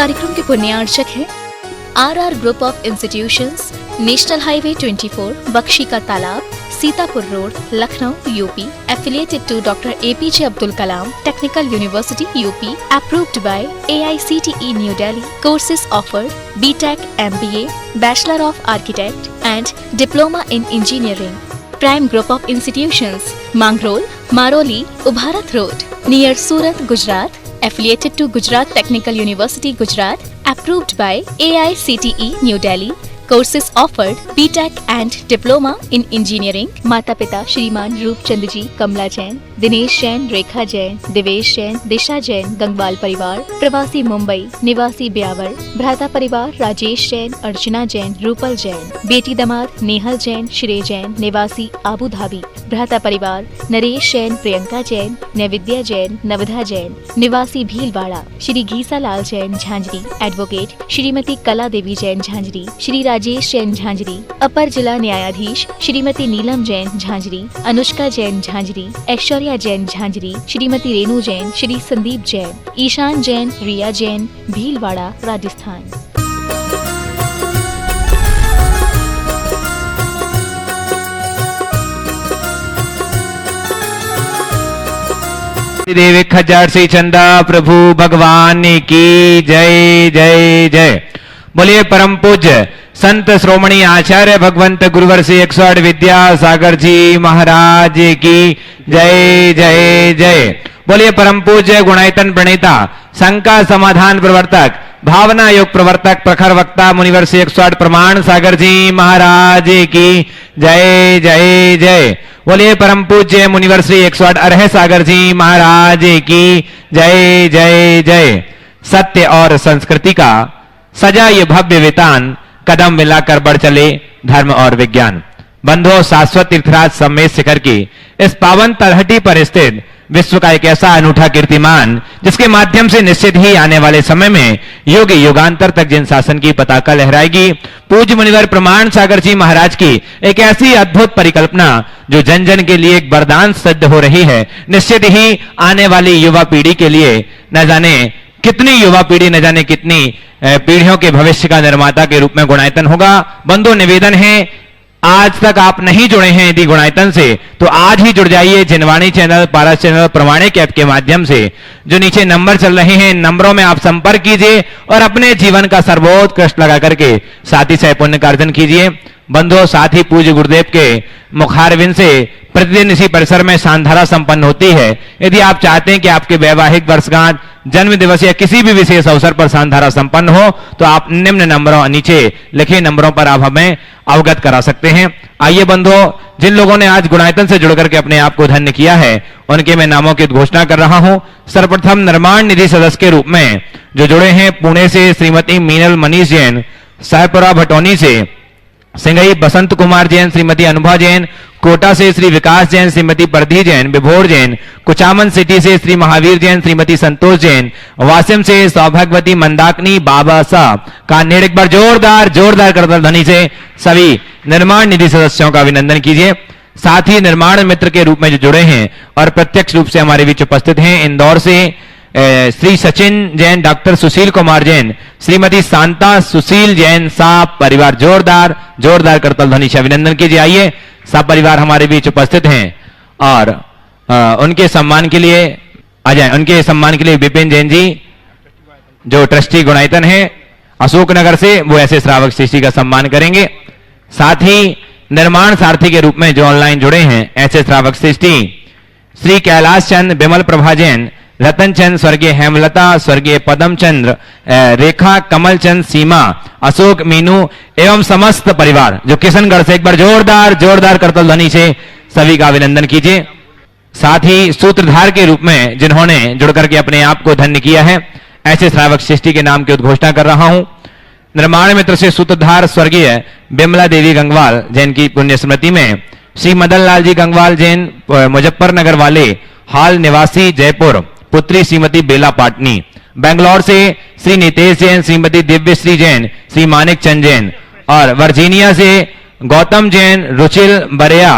कार्यक्रम के पुण्यार्चक हैं RR group of institutions, national highway 24, Bakshi ka Talab, Sitapur road, Lucknow, UP, affiliated to Dr. APJ Abdul Kalam Technical University, UP, approved by AICTE New Delhi. Courses offered: BTech, MBA, Bachelor of Architect and Diploma in Engineering. Prime Group of Institutions: Mangrol, Maroli, Ubharat Road, near Surat, Gujarat. Affiliated to Gujarat Technical University, Gujarat. Approved by AICTE New Delhi. Courses offered: BTech and Diploma in Engineering. माता पिता श्रीमान रूपचंद जी, कमला जैन, दिनेश जैन, रेखा जैन, दिवेश जैन, दिशा जैन, गंगवाल परिवार, प्रवासी मुंबई, निवासी ब्यावर, भ्राता परिवार राजेश जैन, अर्चना जैन, रूपल जैन, बेटी दमाद नेहल जैन, श्रेय जैन, निवासी आबू धाबी, भ्राता परिवार नरेश जैन, प्रियंका जैन, नैविद्या जैन, नवधा जैन, निवासी भीलवाड़ा, श्री घीसा लाल जैन झांझरी, एडवोकेट श्रीमती कला देवी जैन झांझरी, श्री राजेश जैन झांझरी, अपर जिला न्यायाधीश श्रीमती नीलम जैन झांझरी, अनुष्का जैन झांझरी, ऐश्वर्या जैन झांझरी, श्रीमती रेणु जैन, श्री संदीप जैन, ईशान जैन, रिया जैन, भीलवाड़ा, राजस्थान। देवी खजार से चंदा प्रभु भगवान की जय जय जय। बोलिए परम पूज्य संत श्रोमणी आचार्य भगवंत गुरुवर से 108 विद्यासागर जी महाराज की जय जय जय। बोलिए परम पूज्य गुणायतन प्रणेता, शंका समाधान प्रवर्तक, भावना योग प्रवर्तक, प्रखर वक्ता मुनिवर से 108 प्रमाण सागर जी महाराज की जय जय जय। बोलिए परम पूज्य मुनिवर श्री 108 अरह सागर जी महाराज की जय जय जय। सत्य और संस्कृति का सजा ये भव्य वितान, कदम मिलाकर बढ़ चले धर्म और विज्ञान। बंधुओं, शाश्वत तीर्थराज सम्मेद शिखर की इस पावन तलहटी पर स्थित विश्व का एक ऐसा अनूठा कीर्तिमान, जिसके माध्यम से निश्चित ही आने वाले समय में युग युगांतर तक जिन शासन की पताका लहराएगी, पूज्य मुनिवर प्रमाण सागर जी महाराज की एक ऐसी अद्भुत परिकल्पना जो जन जन के लिए एक वरदान सिद्ध हो रही है। निश्चित ही आने वाली युवा पीढ़ी के लिए न जाने कितनी युवा पीढ़ी, न जाने कितनी पीढ़ियों के भविष्य का निर्माता के रूप में गुणायतन होगा। बंधु, निवेदन है, आज तक आप नहीं जुड़े हैं यदि गुणायतन से, तो आज ही जुड़ जाइए जिनवाणी चैनल, पारस चैनल, प्रमाणिक ऐप के माध्यम से। जो नीचे नंबर चल रहे हैं, नंबरों में आप संपर्क कीजिए और अपने जीवन का सर्वोत्कृष्ट लगा करके साथ ही सह पुण्य कार्जन कीजिए। बंधुओं, साथ ही पूज्य गुरुदेव के मुखारविंद से प्रतिदिन इसी परिसर में सांधारा संपन्न होती है। यदि आप चाहते हैं कि आपके वैवाहिक वर्षगांठ, जन्म दिवस या किसी भी विशेष अवसर पर सांधारा संपन्न हो, तो आप निम्न नंबरों, नीचे लिखे नंबरों पर आप हमें अवगत करा सकते हैं। आइए बंधुओं, जिन लोगों ने आज गुणायतन से जुड़कर के अपने आप को धन्य किया है, उनके मैं नामों की घोषणा कर रहा हूं। सर्वप्रथम निर्माण निधि सदस्य के रूप में जो जुड़े हैं, पुणे से श्रीमती मीनल मनीष जैन, सायपुरा भटौनी से सिंगई बसंत कुमार जैन, श्रीमती अनुभा जैन, कोटा से श्री विकास जैन, श्रीमती प्रधी जैन, विभोर जैन, कुचामन सिटी से श्री महावीर जैन, श्रीमती संतोष जैन, वासिम से सौभाग्यवती मंदाकिनी बाबा साहब का एक बार जोरदार जोरदार करताल ध्वनि से सभी निर्माण निधि सदस्यों का अभिनंदन कीजिए। साथ ही निर्माण मित्र के रूप में जो जुड़े हैं और प्रत्यक्ष रूप से हमारे बीच उपस्थित हैं, इंदौर से श्री सचिन जैन, डॉक्टर सुशील कुमार जैन, श्रीमती शांता सुशील जैन, साहब परिवार जोरदार जोरदार करताल ध्वनि से अभिनंदन कीजिए। आइए, सब परिवार हमारे बीच उपस्थित हैं और उनके सम्मान के लिए उनके सम्मान के लिए विपिन जैन जी जो ट्रस्टी गुणायतन है अशोकनगर से, वो ऐसे श्रावक श्रेष्ठी का सम्मान करेंगे। साथ ही निर्माण सारथी के रूप में जो ऑनलाइन जुड़े हैं, ऐसे श्रावक श्रेष्ठी श्री कैलाश चंद, विमल प्रभा जैन, रतन चंद, स्वर्गीय हेमलता, स्वर्गीय पदम चंद्र, रेखा, कमल चंद, सीमा, अशोक, मीनू एवं समस्त परिवार जो किशनगढ़ से, एक बार जोरदार जोरदार करताल ध्वनि से सभी का अभिनंदन कीजिए। साथ ही सूत्रधार के रूप में जिन्होंने जुड़कर के अपने आप को धन्य किया है, ऐसे श्रावक श्रेष्ठी के नाम की उद्घोषणा कर रहा हूं। निर्माण मित्र से सूत्रधार स्वर्गीय बिमला देवी गंगवाल जैन की पुण्य स्मृति में श्री मदन लाल जी गंगवाल जैन, मुजफ्फरनगर वाले, हाल निवासी जयपुर, पुत्री श्रीमती बेला पाटनी, बेंगलोर से श्री नितेश जैन, श्रीमती दिव्यश्री जैन, श्री मानिक चंद जैन, और वर्जीनिया से गौतम जैन, रुचिल बरेया,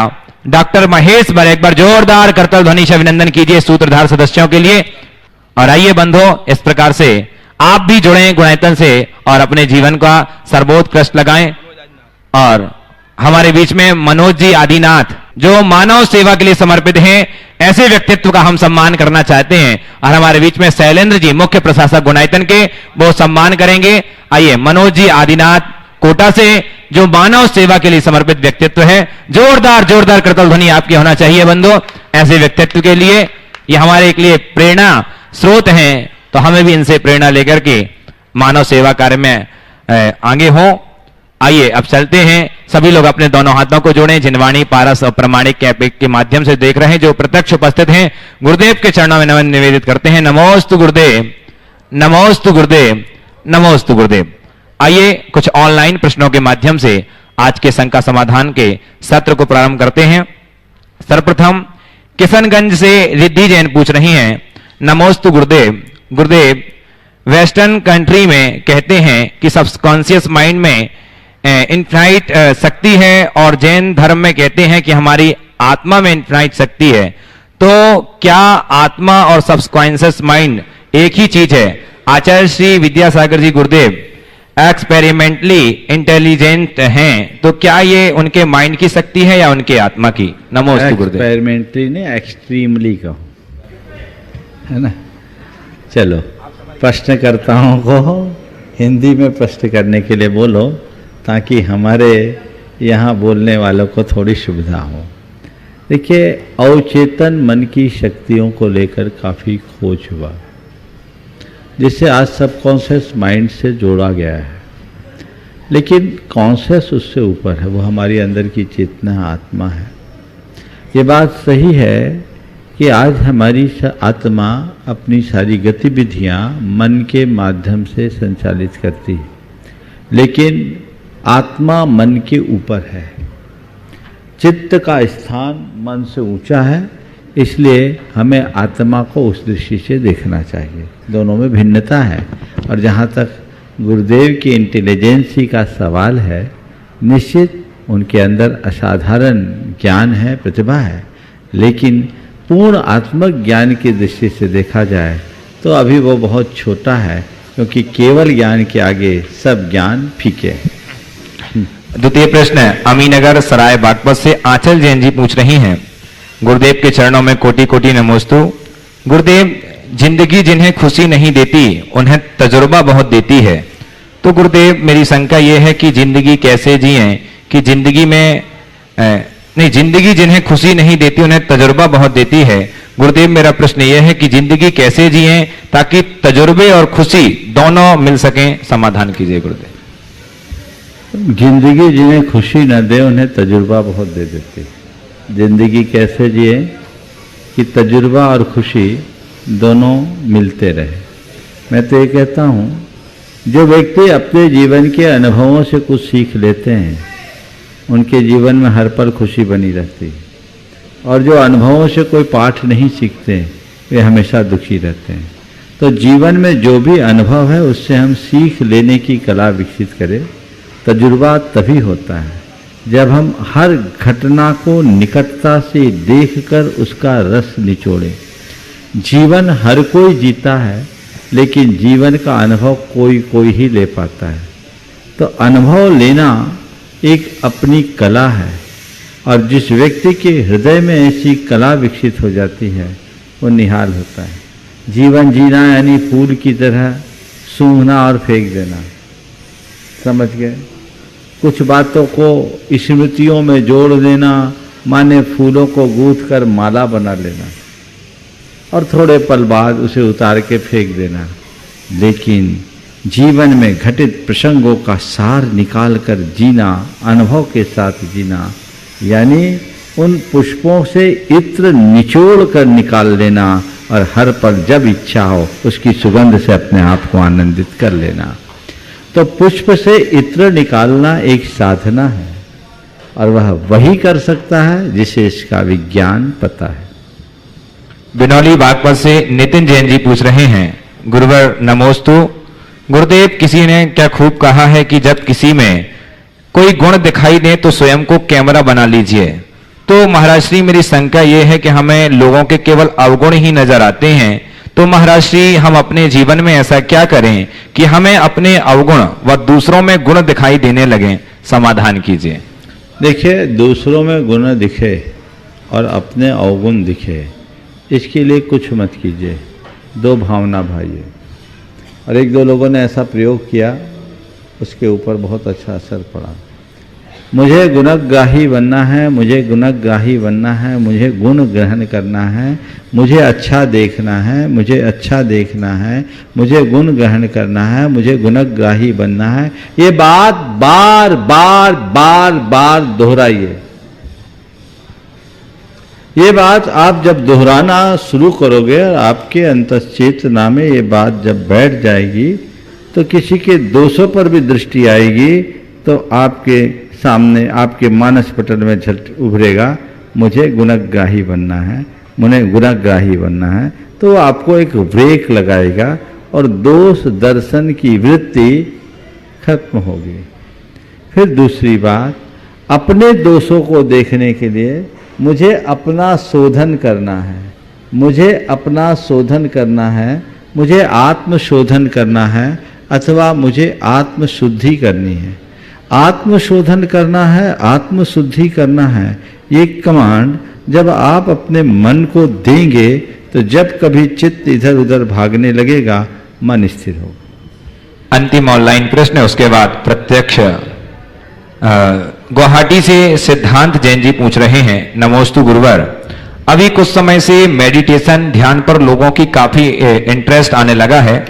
डॉक्टर महेश बरे। एक बार जोरदार करताल ध्वनि से अभिनंदन कीजिए सूत्रधार सदस्यों के लिए। और आइए बंधुओं, इस प्रकार से आप भी जुड़ें गुणायतन से और अपने जीवन का सर्वोत्कृष्ट लगाएं। और हमारे बीच में मनोज जी आदिनाथ जो मानव सेवा के लिए समर्पित हैं, ऐसे व्यक्तित्व का हम सम्मान करना चाहते हैं। और हमारे बीच में शैलेंद्र जी मुख्य प्रशासक गुणायतन के, वो सम्मान करेंगे। आइए मनोज जी आदिनाथ कोटा से जो मानव सेवा के लिए समर्पित व्यक्तित्व है, जोरदार जोरदार करतल ध्वनि आपकी होना चाहिए बंधु ऐसे व्यक्तित्व के लिए। ये हमारे के लिए प्रेरणा स्रोत हैं, तो हमें भी इनसे प्रेरणा लेकर के मानव सेवा कार्य में आगे हो। आइए अब चलते हैं, सभी लोग अपने दोनों हाथों को जोड़ें। जिनवाणी पारस और प्रमाणिक के माध्यम से देख रहे हैं, जो प्रत्यक्ष उपस्थित हैं, गुरुदेव के चरणों में नमन निवेदित करते हैं। नमोस्तु गुरुदेव, नमोस्तु गुरुदेव, नमोस्तु गुरुदेव। आइए कुछ ऑनलाइन प्रश्नों के माध्यम से आज के शंका समाधान के सत्र को प्रारंभ करते हैं। सर्वप्रथम किशनगंज से रिद्धि जैन पूछ रही हैं, नमोस्तु गुरुदेव। गुरुदेव, वेस्टर्न कंट्री में कहते हैं कि सबकॉन्शियस माइंड में इनफाइनाइट शक्ति है, और जैन धर्म में कहते हैं कि हमारी आत्मा में इनफाइनाइट शक्ति है। तो क्या आत्मा और सबकॉन्शियस माइंड एक ही चीज है? आचार्य श्री विद्यासागर जी गुरुदेव एक्सपेरिमेंटली इंटेलिजेंट हैं, तो क्या ये उनके माइंड की शक्ति है या उनके आत्मा की? नमोस्तु गुरुदेव। एक्सपेरिमेंटली नहीं, एक्सट्रीमली कहो, है ना। चलो, प्रश्नकर्ताओं को हिंदी में प्रश्न करने के लिए बोलो, ताकि हमारे यहाँ बोलने वालों को थोड़ी सुविधा हो। देखिए, अवचेतन मन की शक्तियों को लेकर काफ़ी खोज हुआ, जिसे आज सबकॉन्शियस माइंड से जोड़ा गया है। लेकिन कॉन्शियस उससे ऊपर है, वो हमारी अंदर की चेतना आत्मा है। ये बात सही है कि आज हमारी आत्मा अपनी सारी गतिविधियां मन के माध्यम से संचालित करती है, लेकिन आत्मा मन के ऊपर है। चित्त का स्थान मन से ऊंचा है, इसलिए हमें आत्मा को उस दृष्टि से देखना चाहिए। दोनों में भिन्नता है। और जहाँ तक गुरुदेव की इंटेलिजेंसी का सवाल है, निश्चित उनके अंदर असाधारण ज्ञान है, प्रतिभा है, लेकिन पूर्ण आत्मक ज्ञान की दृष्टि से देखा जाए तो अभी वो बहुत छोटा है, क्योंकि केवल ज्ञान के आगे सब ज्ञान फीके हैं। द्वितीय प्रश्न अमीनगर सराय बागपत से आंचल जैन जी पूछ रही हैं, गुरुदेव के चरणों में कोटि कोटि नमोस्तु। गुरुदेव, जिंदगी जिन्हें खुशी नहीं देती उन्हें तजुर्बा बहुत देती है। तो गुरुदेव, मेरी शंका यह है कि जिंदगी कैसे जिएं कि जिंदगी में जिंदगी जिन्हें खुशी नहीं देती उन्हें तजुर्बा बहुत देती है। गुरुदेव, मेरा प्रश्न यह है कि जिंदगी कैसे जिएं ताकि तजुर्बे और खुशी दोनों मिल सकें? समाधान कीजिए गुरुदेव। जिंदगी जिन्हें खुशी न दे उन्हें तजुर्बा बहुत दे देती है। जिंदगी कैसे जिए कि तजुर्बा और खुशी दोनों मिलते रहे। मैं तो ये कहता हूँ, जो व्यक्ति अपने जीवन के अनुभवों से कुछ सीख लेते हैं, उनके जीवन में हर पल खुशी बनी रहती है। और जो अनुभवों से कोई पाठ नहीं सीखते, वे हमेशा दुखी रहते हैं। तो जीवन में जो भी अनुभव है, उससे हम सीख लेने की कला विकसित करें। तजुर्बा तभी होता है जब हम हर घटना को निकटता से देखकर उसका रस निचोड़ें। जीवन हर कोई जीता है, लेकिन जीवन का अनुभव कोई कोई ही ले पाता है। तो अनुभव लेना एक अपनी कला है, और जिस व्यक्ति के हृदय में ऐसी कला विकसित हो जाती है, वो निहाल होता है। जीवन जीना यानी फूल की तरह सूंघना और फेंक देना। समझ गए? कुछ बातों को स्मृतियों में जोड़ देना माने फूलों को गूंथ कर माला बना लेना, और थोड़े पल बाद उसे उतार के फेंक देना। लेकिन जीवन में घटित प्रसंगों का सार निकाल कर जीना, अनुभव के साथ जीना, यानी उन पुष्पों से इत्र निचोड़ कर निकाल लेना, और हर पल जब इच्छा हो उसकी सुगंध से अपने आप को आनंदित कर लेना। तो पुष्प से इत्र निकालना एक साधना है, और वह वही कर सकता है जिसे इसका विज्ञान पता है। बिनौली बागपत से नितिन जैन जी पूछ रहे हैं, गुरुवर नमोस्तु। गुरुदेव, किसी ने क्या खूब कहा है कि जब किसी में कोई गुण दिखाई दे तो स्वयं को कैमरा बना लीजिए। तो महाराज श्री, मेरी शंका यह है कि हमें लोगों के केवल अवगुण ही नजर आते हैं, तो तो महाराज श्री हम अपने जीवन में ऐसा क्या करें कि हमें अपने अवगुण व दूसरों में गुण दिखाई देने लगे? समाधान कीजिए। देखिए, दूसरों में गुण दिखे और अपने अवगुण दिखे, इसके लिए कुछ मत कीजिए, दो भावना भाइये। और एक दो लोगों ने ऐसा प्रयोग किया, उसके ऊपर बहुत अच्छा असर पड़ा। मुझे गुणग्राही बनना है, मुझे गुणग्राही बनना है, मुझे गुण ग्रहण करना है, मुझे अच्छा देखना है, मुझे अच्छा देखना है, मुझे गुण ग्रहण करना है, मुझे गुणग्राही बनना है। ये बात बार बार बार बार दोहराइए। ये बात आप जब दोहराना शुरू करोगे और आपके अंतश्चेतना में ये बात जब बैठ जाएगी, तो किसी के दोषों पर भी दृष्टि आएगी, तो आपके सामने आपके मानस पटल में झलक उभरेगा, मुझे गुणग्राही बनना है, मुझे गुणग्राही बनना है। तो आपको एक ब्रेक लगाएगा और दोष दर्शन की वृत्ति खत्म होगी। फिर दूसरी बात, अपने दोषों को देखने के लिए मुझे अपना शोधन करना है, मुझे अपना शोधन करना है, मुझे आत्मशोधन करना है, अथवा मुझे आत्मशुद्धि करनी है। आत्मशोधन करना है, आत्मशुद्धि करना है, ये कमांड जब आप अपने मन को देंगे, तो जब कभी चित्त इधर उधर भागने लगेगा, मन स्थिर होगा। अंतिम ऑनलाइन प्रश्न है, उसके बाद प्रत्यक्ष। गुवाहाटी से सिद्धांत जैन जी पूछ रहे हैं, नमोस्तु गुरुवर। अभी कुछ समय से मेडिटेशन ध्यान पर लोगों की काफी इंटरेस्ट आने लगा है।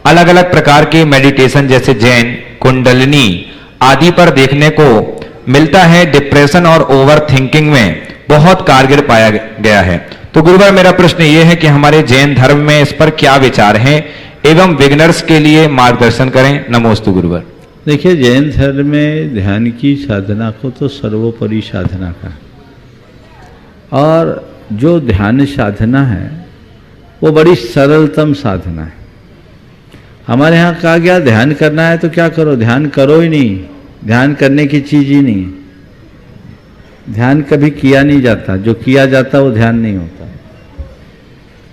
अलग अलग प्रकार के मेडिटेशन जैसे जैन, कुंडलिनी आदि पर देखने को मिलता है। डिप्रेशन और ओवर थिंकिंग में बहुत कारगर पाया गया है। तो गुरुवर, मेरा प्रश्न ये है कि हमारे जैन धर्म में इस पर क्या विचार है एवं बिगनर्स के लिए मार्गदर्शन करें। नमोस्तु गुरुवर। देखिए, जैन धर्म में ध्यान की साधना को तो सर्वोपरि साधना का, और जो ध्यान साधना है वो बड़ी सरलतम साधना है। हमारे यहाँ कहा गया ध्यान करना है तो क्या करो? ध्यान करो ही नहीं, ध्यान करने की चीज ही नहीं। ध्यान कभी किया नहीं जाता, जो किया जाता वो ध्यान नहीं होता।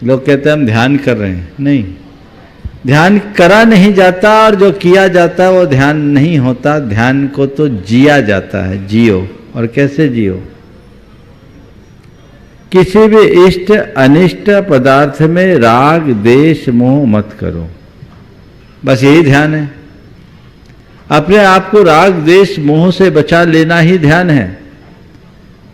लोग कहते हैं हम ध्यान कर रहे हैं, नहीं, ध्यान करा नहीं जाता, और जो किया जाता है वो ध्यान नहीं होता। ध्यान को तो जिया जाता है, जियो। और कैसे जियो? किसी भी इष्ट अनिष्ट पदार्थ में राग द्वेष मोह मत करो, बस यही ध्यान है। अपने आप को राग द्वेष मोह से बचा लेना ही ध्यान है।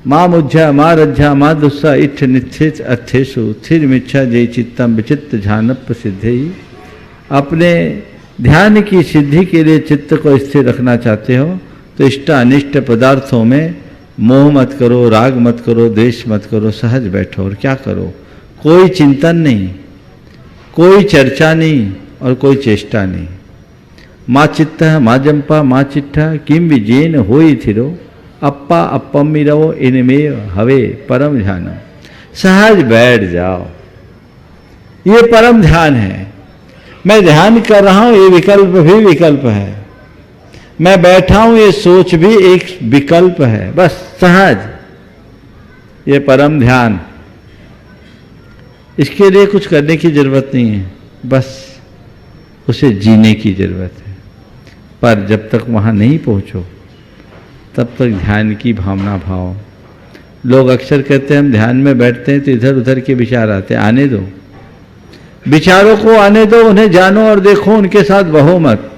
माँ मुझा माँ रज्जा माँ दुस्सा इठ निश्चित अर्थेशु थिर मिच्छा जय चित्तम विचित्त झानप प्रसिद्धि। अपने ध्यान की सिद्धि के लिए चित्त को स्थिर रखना चाहते हो तो इष्ट अनिष्ट पदार्थों में मोह मत करो, राग मत करो, द्वेष मत करो, सहज बैठो। और क्या करो? कोई चिंतन नहीं, कोई चर्चा नहीं और कोई चेष्टा नहीं। माँ चित्त माँ जंपा माँ चिट्ठा किम विजेन होई थिरो अप्पा अप्पम रवो इनमें हवे परम ध्यान। सहज बैठ जाओ, ये परम ध्यान है। मैं ध्यान कर रहा हूं, ये विकल्प भी विकल्प है। मैं बैठा हूं, ये सोच भी एक विकल्प है। बस सहज, ये परम ध्यान। इसके लिए कुछ करने की जरूरत नहीं है, बस उसे जीने की जरूरत है। पर जब तक वहां नहीं पहुंचो तब तक ध्यान की भावना भाव। लोग अक्सर कहते हैं हम ध्यान में बैठते हैं तो इधर उधर के विचार आते हैं। आने दो, विचारों को आने दो, उन्हें जानो और देखो, उनके साथ बहो मत।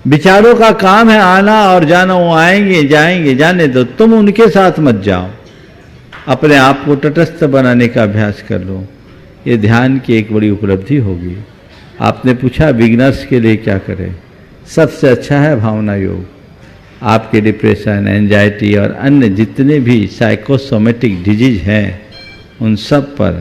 विचारों का काम है आना और जाना, वो आएंगे जाएंगे, जाने दो, तुम उनके साथ मत जाओ। अपने आप को तटस्थ बनाने का अभ्यास कर लो, ये ध्यान की एक बड़ी उपलब्धि होगी। आपने पूछा बिगिनर्स के लिए क्या करें? सबसे अच्छा है भावना योग। आपके डिप्रेशन, एंजाइटी और अन्य जितने भी साइकोसोमेटिक डिजीज हैं, उन सब पर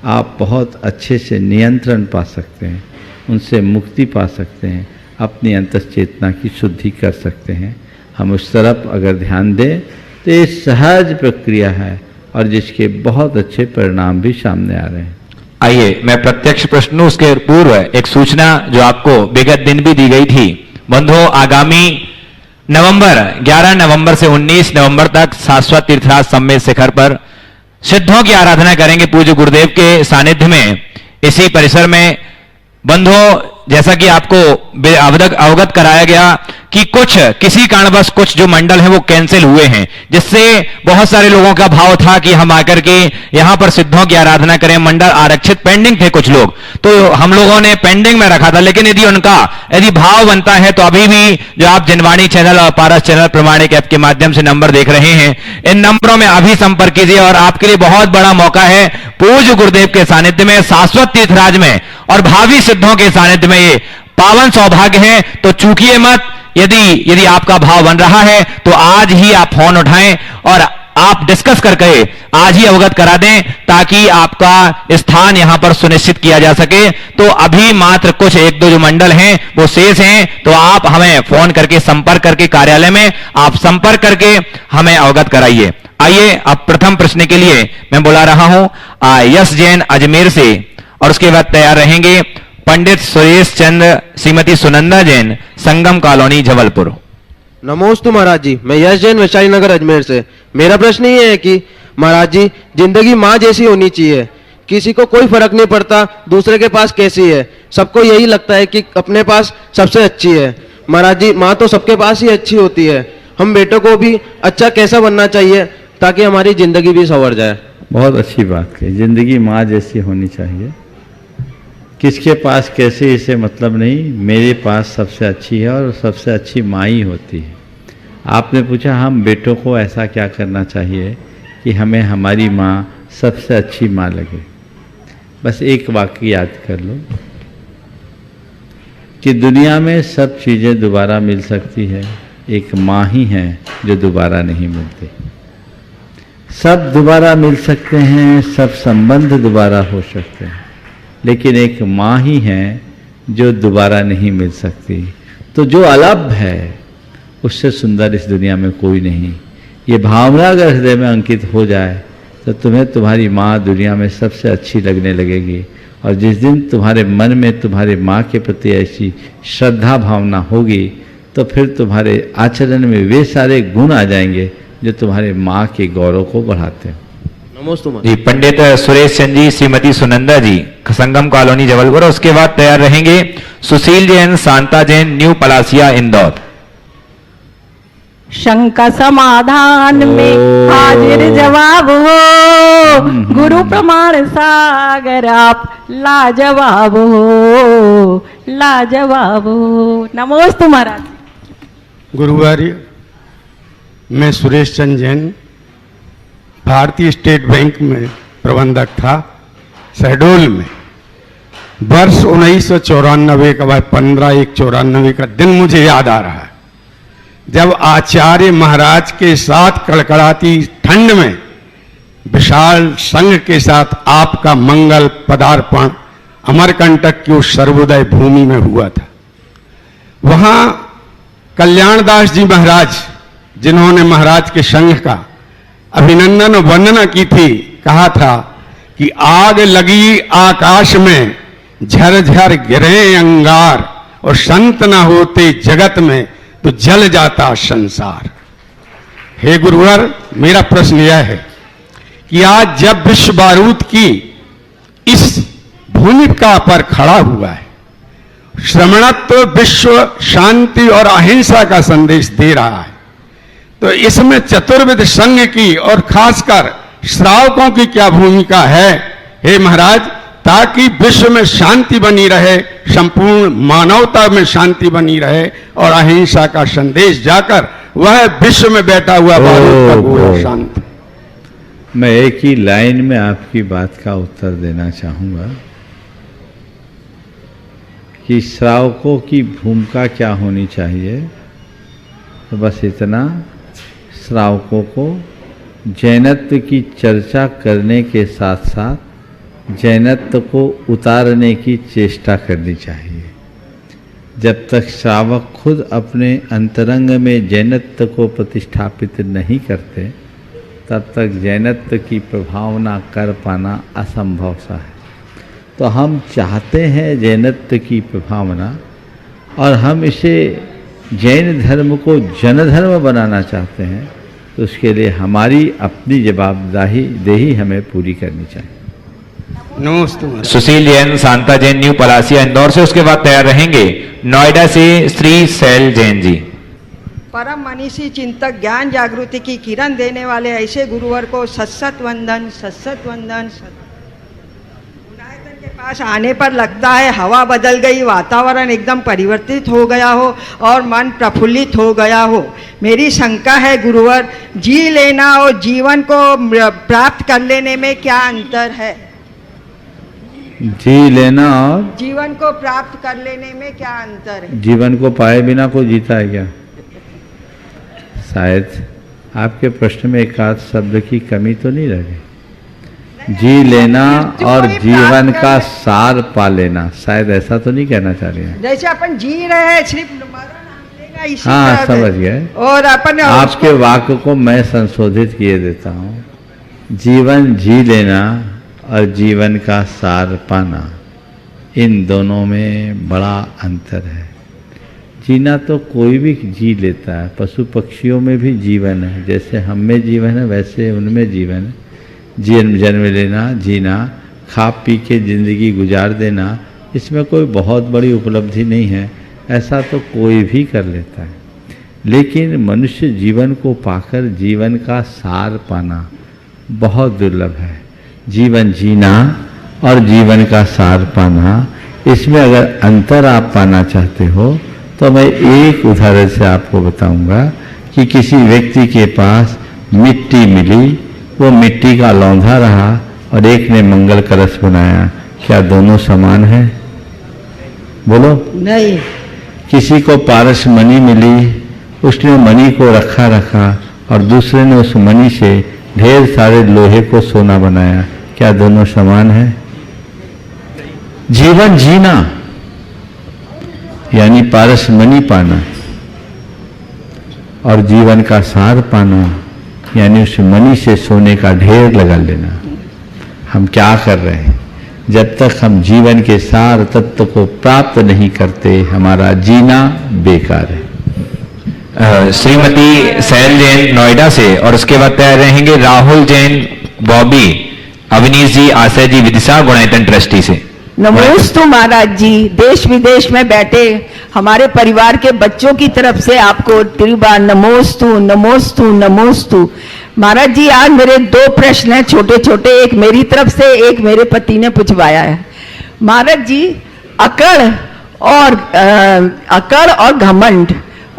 आप बहुत अच्छे से नियंत्रण पा सकते हैं, उनसे मुक्ति पा सकते हैं, अपनी अंतश्चेतना की शुद्धि कर सकते हैं। हम उस तरफ अगर ध्यान दें तो ये सहज प्रक्रिया है और जिसके बहुत अच्छे परिणाम भी सामने आ रहे हैं। आइए मैं प्रत्यक्ष प्रश्न, उसके पूर्व एक सूचना जो आपको विगत दिन भी दी गई थी। बंधुओं, आगामी नवंबर 11 नवंबर से 19 नवंबर तक शाश्वत तीर्थराज सम्मेद शिखर पर सिद्धों की आराधना करेंगे पूज्य गुरुदेव के सानिध्य में। इसी परिसर में बंधुओं, जैसा कि आपको अवगत कराया गया कि किसी कारणवश कुछ जो मंडल हैं वो कैंसिल हुए हैं, जिससे बहुत सारे लोगों का भाव था कि हम आकर के यहां पर सिद्धों की आराधना करें। मंडल आरक्षित पेंडिंग थे कुछ लोग, तो हम लोगों ने पेंडिंग में रखा था। लेकिन यदि भाव बनता है तो अभी भी जो आप जनवाणी चैनल और पारस चैनल प्रमाणिक ऐप के माध्यम से नंबर देख रहे हैं, इन नंबरों में अभी संपर्क कीजिए। और आपके लिए बहुत बड़ा मौका है, पूज्य गुरुदेव के सानिध्य में, शाश्वत तीर्थराज में और भावी सिद्धों के सानिध्य में ये पावन सौभाग्य है। तो चूकिए मत। यदि आपका भाव बन रहा है तो आज ही आप फोन उठाएं और आप डिस्कस करके आज ही अवगत करा दें, ताकि आपका स्थान यहां पर सुनिश्चित किया जा सके। तो अभी मात्र कुछ 1-2 जो मंडल हैं वो शेष हैं, तो आप हमें फोन करके संपर्क करके कार्यालय में आप संपर्क करके हमें अवगत कराइए। आइए अब प्रथम प्रश्न के लिए मैं बुला रहा हूं यश जैन अजमेर से, और उसके बाद तैयार रहेंगे पंडित सुरेश चंद्र, श्रीमती सुनंदा जैन, संगम कॉलोनी जबलपुर। नमोस्तु महाराज जी, मैं यश जैन, वैशाली नगर अजमेर से। मेरा प्रश्न ये है कि महाराज जी, जिंदगी माँ जैसी होनी चाहिए। किसी को कोई फर्क नहीं पड़ता दूसरे के पास कैसी है, सबको यही लगता है कि अपने पास सबसे अच्छी है। महाराज जी, माँ तो सबके पास ही अच्छी होती है। हम बेटों को भी अच्छा कैसा बनना चाहिए ताकि हमारी जिंदगी भी संवर जाए। बहुत अच्छी बात कही, जिंदगी माँ जैसी होनी चाहिए। किसके पास कैसे इसे मतलब नहीं, मेरे पास सबसे अच्छी है और सबसे अच्छी माँ ही होती है। आपने पूछा हम बेटों को ऐसा क्या करना चाहिए कि हमें हमारी माँ सबसे अच्छी माँ लगे। बस एक वाक्य याद कर लो कि दुनिया में सब चीज़ें दोबारा मिल सकती है, एक माँ ही है जो दोबारा नहीं मिलती। सब दोबारा मिल सकते हैं, सब संबंध दोबारा हो सकते हैं, लेकिन एक माँ ही है जो दोबारा नहीं मिल सकती। तो जो अलग है उससे सुंदर इस दुनिया में कोई नहीं। ये भावना अगर हृदय में अंकित हो जाए तो तुम्हें तुम्हारी माँ दुनिया में सबसे अच्छी लगने लगेगी। और जिस दिन तुम्हारे मन में तुम्हारे माँ के प्रति ऐसी श्रद्धा भावना होगी तो फिर तुम्हारे आचरण में वे सारे गुण आ जाएंगे जो तुम्हारे माँ के गौरव को बढ़ाते हैं। नमोस्तु जी, पंडित सुरेश चंद्र जी, श्रीमती सुनंदा जी, संगम कॉलोनी जबलपुर। उसके बाद तैयार रहेंगे सुशील जैन, शांता जैन, न्यू पलासिया, इंदौर। शंका समाधान में हाजिर जवाब हो, गुरु प्रमाण सागर आप लाजवाब हो, लाजवाब हो। नमोस्तु महाराज। गुरुवार्य, मैं सुरेश चंद्र जैन, भारतीय स्टेट बैंक में प्रबंधक था शहडोल में। वर्ष 1994 का, 15/1/94 का दिन मुझे याद आ रहा है, जब आचार्य महाराज के साथ कड़कड़ाती ठंड में विशाल संघ के साथ आपका मंगल पदार्पण अमरकंटक की उस सर्वोदय भूमि में हुआ था। वहां कल्याणदास जी महाराज, जिन्होंने महाराज के संघ का अभिनंदन और वंदना की थी, कहा था कि आग लगी आकाश में, झरझर गिरे अंगार, और संत न होते जगत में तो जल जाता संसार। हे गुरुवर, मेरा प्रश्न यह है कि आज जब विश्व बारूद की इस भूमिका पर खड़ा हुआ है, श्रमणत्व विश्व शांति और अहिंसा का संदेश दे रहा है, तो इसमें चतुर्विध संघ की और खासकर श्रावकों की क्या भूमिका है हे महाराज, ताकि विश्व में शांति बनी रहे, संपूर्ण मानवता में शांति बनी रहे और अहिंसा का संदेश जाकर वह विश्व में बैठा हुआ बारूद का गोला शांत। मैं एक ही लाइन में आपकी बात का उत्तर देना चाहूँगा कि श्रावकों की भूमिका क्या होनी चाहिए। तो बस इतना, श्रावकों को जैनत्व की चर्चा करने के साथ साथ जैनत्व को उतारने की चेष्टा करनी चाहिए। जब तक श्रावक खुद अपने अंतरंग में जैनत्व को प्रतिष्ठापित नहीं करते, तब तक जैनत्व की प्रभावना कर पाना असंभव सा है। तो हम चाहते हैं जैनत्व की प्रभावना, और हम इसे जैन धर्म को जनधर्म बनाना चाहते हैं, तो उसके लिए हमारी अपनी जवाबदेही हमें पूरी करनी चाहिए। नमस्ते महाराज। सुशील जैन, शांता जैन, न्यू पलासिया इंदौर से। उसके बाद तैयार रहेंगे नोएडा से श्री शैल जैन जी। परम मनीषी चिंतक ज्ञान जागृति की किरण देने वाले ऐसे गुरुवर को सत्सत वंदन, सत्सत वंदन। गुणायतन के पास आने पर लगता है हवा बदल गई, वातावरण एकदम परिवर्तित हो गया हो और मन प्रफुल्लित हो गया हो। मेरी शंका है गुरुवर, जी लेना और जीवन को प्राप्त कर लेने में क्या अंतर है? जी लेना और जीवन को प्राप्त कर लेने में क्या अंतर है? जीवन को पाए बिना कोई जीता है क्या? शायद आपके प्रश्न में एक आध शब्द की कमी तो नहीं रह गई। जी लेना और जीवन का सार पा लेना, शायद ऐसा तो नहीं कहना चाह रहे हैं। जैसे अपन जी रहे हैं, सिर्फ मरण आएगा इसी हाँ, तरह समझ से। गए। और अपन आपके वाक्य को मैं संशोधित किए देता हूँ। जीवन जी लेना और जीवन का सार पाना, इन दोनों में बड़ा अंतर है। जीना तो कोई भी जी लेता है, पशु पक्षियों में भी जीवन है, जैसे हम में जीवन है वैसे उनमें जीवन है। जन्म लेना, जीना, खा पी के ज़िंदगी गुजार देना, इसमें कोई बहुत बड़ी उपलब्धि नहीं है, ऐसा तो कोई भी कर लेता है। लेकिन मनुष्य जीवन को पाकर जीवन का सार पाना बहुत दुर्लभ है। जीवन जीना और जीवन का सार पाना, इसमें अगर अंतर आप पाना चाहते हो तो मैं एक उदाहरण से आपको बताऊंगा कि किसी व्यक्ति के पास मिट्टी मिली, वो मिट्टी का लौंधा रहा और एक ने मंगल कलश बनाया, क्या दोनों समान हैं? बोलो। नहीं। किसी को पारस मणि मिली, उसने मणि को रखा और दूसरे ने उस मणि से ढेर सारे लोहे को सोना बनाया, क्या दोनों समान हैं? जीवन जीना यानी पारस मणि पाना और जीवन का सार पाना यानी उस मणि से सोने का ढेर लगा लेना। हम क्या कर रहे हैं? जब तक हम जीवन के सार तत्व को प्राप्त नहीं करते, हमारा जीना बेकार है। श्रीमती शैल जैन नोएडा से। और उसके बाद तैयार रहेंगे राहुल जैन, बॉबी, अवनीश जी, आशय जी, विदिशा, गुणायतन ट्रस्टी से। नमोस्तु महाराज जी, देश विदेश में बैठे हमारे परिवार के बच्चों की तरफ से आपको त्रिबार नमोस्तु नमोस्तु नमोस्तु। महाराज जी, आज मेरे दो प्रश्न हैं छोटे छोटे, एक मेरी तरफ से, एक मेरे पति ने पूछवाया है। महाराज जी, अकड़ और घमंड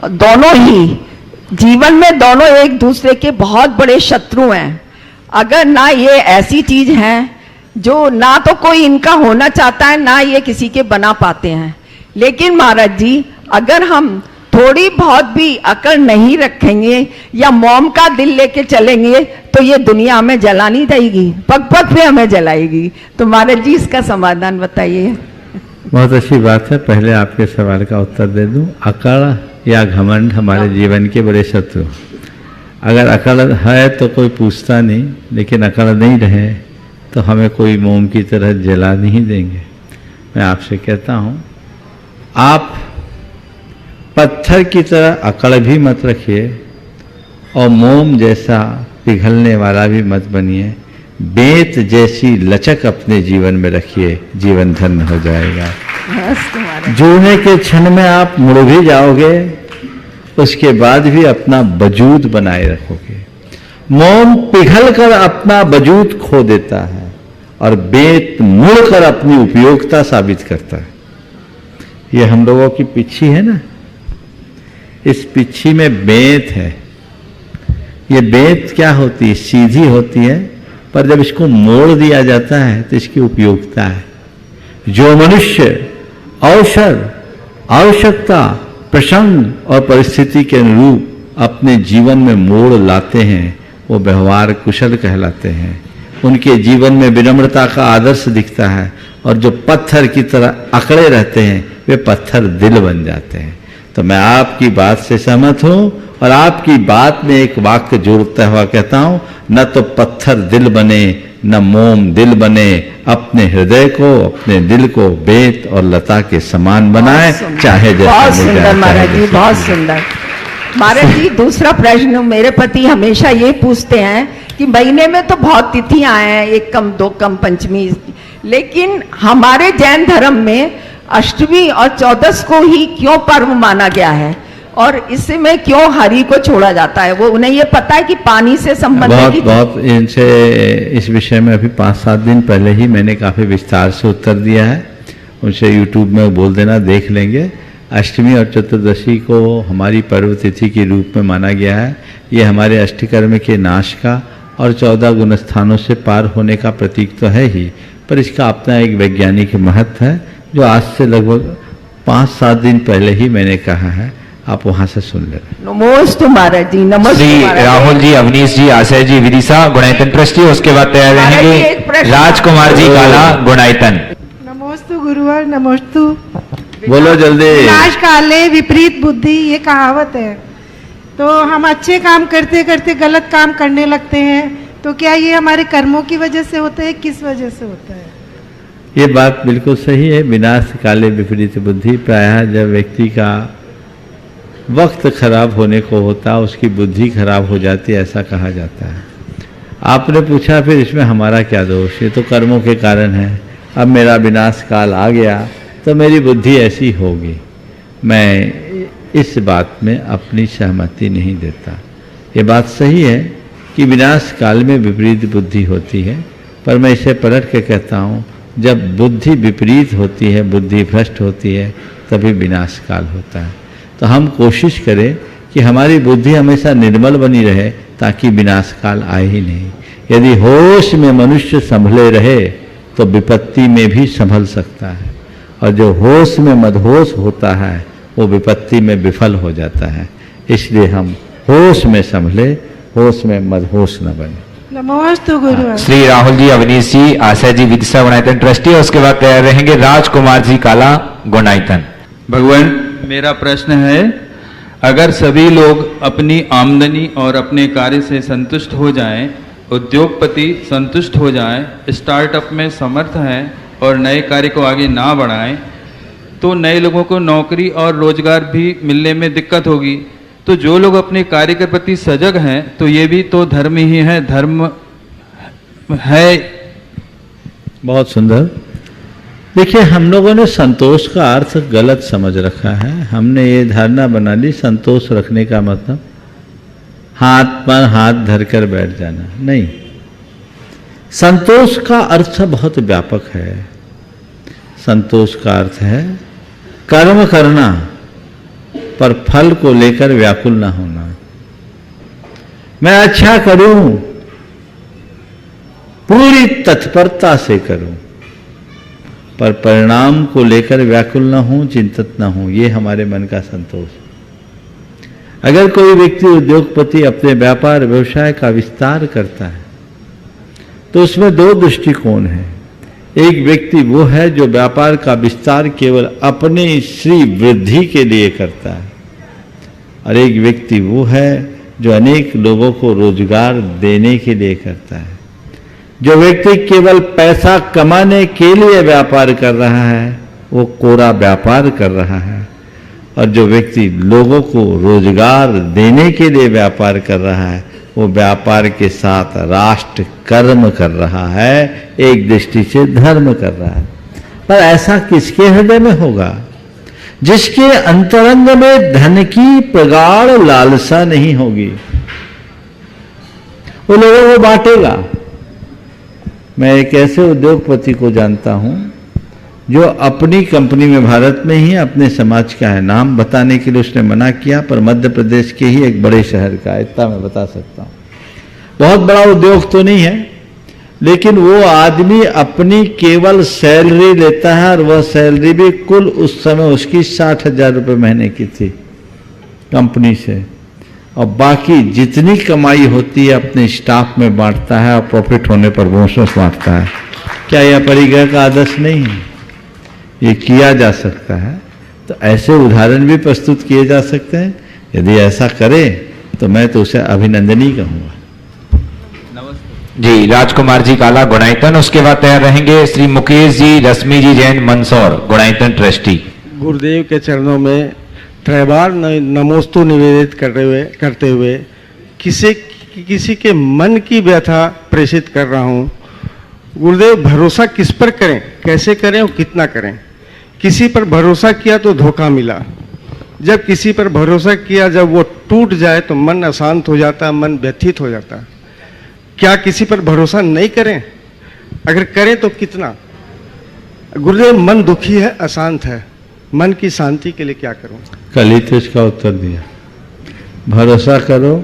दोनों ही जीवन में दोनों एक दूसरे के बहुत बड़े शत्रु हैं। अगर ना ये ऐसी चीज है जो ना तो कोई इनका होना चाहता है, ना ये किसी के बना पाते हैं। लेकिन महाराज जी, अगर हम थोड़ी बहुत भी अकड़ नहीं रखेंगे या मोम का दिल लेके चलेंगे तो ये दुनिया हमें जला नहीं देगी, पग पग पे हमें जलाएगी। तो महाराज जी, इसका समाधान बताइए। बहुत अच्छी बात है। पहले आपके सवाल का उत्तर दे दूं। अकड़ या घमंड हमारे जीवन के बड़े शत्रु। अगर अकड़ है तो कोई पूछता नहीं, लेकिन अकड़ नहीं रहे तो हमें कोई मोम की तरह जला नहीं देंगे। मैं आपसे कहता हूँ, आप पत्थर की तरह अकड़ भी मत रखिए और मोम जैसा पिघलने वाला भी मत बनिए। बेंत जैसी लचक अपने जीवन में रखिए, जीवन धन्य हो जाएगा। जुड़ने के क्षण में आप मुड़ भी जाओगे, उसके बाद भी अपना वजूद बनाए रखोगे। मोम पिघल कर अपना वजूद खो देता है और बेंत मुड़कर अपनी उपयोगिता साबित करता है। ये हम लोगों की पिच्छी है ना, इस पिच्छी में बेंत है। ये बेंत क्या होती है? सीधी होती है, पर जब इसको मोड़ दिया जाता है तो इसकी उपयोगिता है। जो मनुष्य अवसर, आवश्यकता, प्रसंग और परिस्थिति के अनुरूप अपने जीवन में मोड़ लाते हैं, वो व्यवहार कुशल कहलाते हैं। उनके जीवन में विनम्रता का आदर्श दिखता है और जो पत्थर की तरह अकड़े रहते हैं वे पत्थर दिल बन जाते हैं। तो मैं आपकी बात से सहमत हूं और आपकी बात में एक वाक्य जोड़ता हुआ कहता हूं, न तो पत्थर दिल बने न मोम दिल बने, अपने हृदय को, अपने दिल को बेंत और लता के समान बनाए, चाहे जैसा बहुत मिल जाए, सुंदर महाराज चाहे जी, जैसा बहुत मिल जाए। सुंदर। महाराज जी, दूसरा प्रश्न, मेरे पति हमेशा ये पूछते हैं कि महीने में तो बहुत तिथियां हैं, एक कम दो कम पंचमी, लेकिन हमारे जैन धर्म में अष्टमी और चौदस को ही क्यों पर्व माना गया है और इसमें क्यों हरि को छोड़ा जाता है? वो उन्हें ये पता है कि पानी से संबंधित बहुत इनसे इस विषय में अभी 5-7 दिन पहले ही मैंने काफ़ी विस्तार से उत्तर दिया है। उनसे यूट्यूब में बोल देना, देख लेंगे। अष्टमी और चतुर्दशी को हमारी पर्व तिथि के रूप में माना गया है। ये हमारे अष्टकर्म के नाश का और 14 गुण स्थानों से पार होने का प्रतीक तो है ही, पर इसका अपना एक वैज्ञानिक महत्व है जो आज से लगभग 5-7 दिन पहले ही मैंने कहा है। आप वहां से सुन ले। नमोस्तु महाराज जी। नमस्ते श्री राहुल जी, अवनीश जी, आशय जी विदिशा गुणायतन ट्रस्टी। उसके बाद तैयार रहेंगे राजकुमार जी काला गुणायतन। नमोस्तु गुरुवर, नमोस्तु। बोलो जल्दी। विनाश काले विपरीत बुद्धि, ये कहावत है। तो हम अच्छे काम करते करते गलत काम करने लगते हैं, तो क्या ये हमारे कर्मों की वजह से होता है, किस वजह से होता है? ये बात बिल्कुल सही है। विनाश काले विपरीत बुद्धि, प्रायः जब व्यक्ति का वक्त खराब होने को होता, उसकी बुद्धि खराब हो जाती है, ऐसा कहा जाता है। आपने पूछा फिर इसमें हमारा क्या दोष? ये तो कर्मों के कारण है। अब मेरा विनाश काल आ गया तो मेरी बुद्धि ऐसी होगी। मैं इस बात में अपनी सहमति नहीं देता। ये बात सही है कि विनाश काल में विपरीत बुद्धि होती है, पर मैं इसे पलट के कहता हूँ, जब बुद्धि विपरीत होती है, बुद्धि भ्रष्ट होती है, तभी विनाश काल होता है। तो हम कोशिश करें कि हमारी बुद्धि हमेशा निर्मल बनी रहे ताकि विनाश काल आए ही नहीं। यदि होश में मनुष्य संभले रहे तो विपत्ति में भी संभल सकता है, और जो होश में मदहोश होता है वो विपत्ति में विफल हो जाता है। इसलिए हम होश में संभले, होश में मदहोश न बने। नमोस्तु गुरुवर। श्री राहुल जी, अवनीश जी, आशय जी विदिशा गुणायतन ट्रस्टी। उसके बाद तैयार रहेंगे राजकुमार जी काला गुणायतन। भगवान, मेरा प्रश्न है, अगर सभी लोग अपनी आमदनी और अपने कार्य से संतुष्ट हो जाएं, उद्योगपति संतुष्ट हो जाएं, स्टार्टअप में समर्थ हैं और नए कार्य को आगे ना बढ़ाएं, तो नए लोगों को नौकरी और रोजगार भी मिलने में दिक्कत होगी। तो जो लोग अपने कार्य के प्रति सजग हैं, तो ये भी तो धर्म ही है, धर्म है। बहुत सुंदर। देखिए, हम लोगों ने संतोष का अर्थ गलत समझ रखा है। हमने ये धारणा बना ली संतोष रखने का मतलब हाथ पर हाथ धरकर बैठ जाना। नहीं, संतोष का अर्थ बहुत व्यापक है। संतोष का अर्थ है कर्म करना पर फल को लेकर व्याकुल ना होना। मैं अच्छा करूं, पूरी तत्परता से करूं, पर परिणाम को लेकर व्याकुल ना हूं, चिंतित ना हूं। ये हमारे मन का संतोष। अगर कोई व्यक्ति उद्योगपति अपने व्यापार व्यवसाय का विस्तार करता है तो उसमें 2 दृष्टिकोण हैं। एक व्यक्ति वो है जो व्यापार का विस्तार केवल अपने श्री वृद्धि के लिए करता है, और एक व्यक्ति वो है जो अनेक लोगों को रोजगार देने के लिए करता है। जो व्यक्ति केवल पैसा कमाने के लिए व्यापार कर रहा है वो कोरा व्यापार कर रहा है, और जो व्यक्ति लोगों को रोजगार देने के लिए व्यापार कर रहा है वो व्यापार के साथ राष्ट्र कर्म कर रहा है, एक दृष्टि से धर्म कर रहा है। पर ऐसा किसके हृदय में होगा? जिसके अंतरंग में धन की प्रगाढ़ लालसा नहीं होगी, वो लोगों को बांटेगा। मैं एक ऐसे उद्योगपति को जानता हूं जो अपनी कंपनी में, भारत में ही, अपने समाज का है, नाम बताने के लिए उसने मना किया, पर मध्य प्रदेश के ही एक बड़े शहर का, इतना मैं बता सकता हूं। बहुत बड़ा उद्योग तो नहीं है, लेकिन वो आदमी अपनी केवल सैलरी लेता है, और वह सैलरी भी कुल उस समय उसकी 60,000 रुपये महीने की थी कंपनी से, और बाकी जितनी कमाई होती है अपने स्टाफ में बांटता है, और प्रॉफिट होने पर बोनस बांटता है। क्या यह परिग्रह का आदर्श नहीं है? ये किया जा सकता है। तो ऐसे उदाहरण भी प्रस्तुत किए जा सकते हैं। यदि ऐसा करे तो मैं तो उसे अभिनंदनीय कहूँगा। जी, राजकुमार जी काला गुणायतन। उसके बाद तैयार रहेंगे श्री मुकेश जी, रश्मि जी जैन मंदसौर गुणायतन ट्रस्टी। गुरुदेव के चरणों में त्रैबार नमोस्तु निवेदित करते हुए किसी के मन की व्यथा प्रेषित कर रहा हूँ। गुरुदेव भरोसा किस पर करें, कैसे करें और कितना करें? किसी पर भरोसा किया तो धोखा मिला, जब किसी पर भरोसा किया जब वो टूट जाए तो मन अशांत हो जाता है, मन व्यथित हो जाता है। क्या किसी पर भरोसा नहीं करें? अगर करें तो कितना? गुरुदेव मन दुखी है, अशांत है, मन की शांति के लिए क्या करूं? कल ही तो इसका उत्तर दिया। भरोसा करो,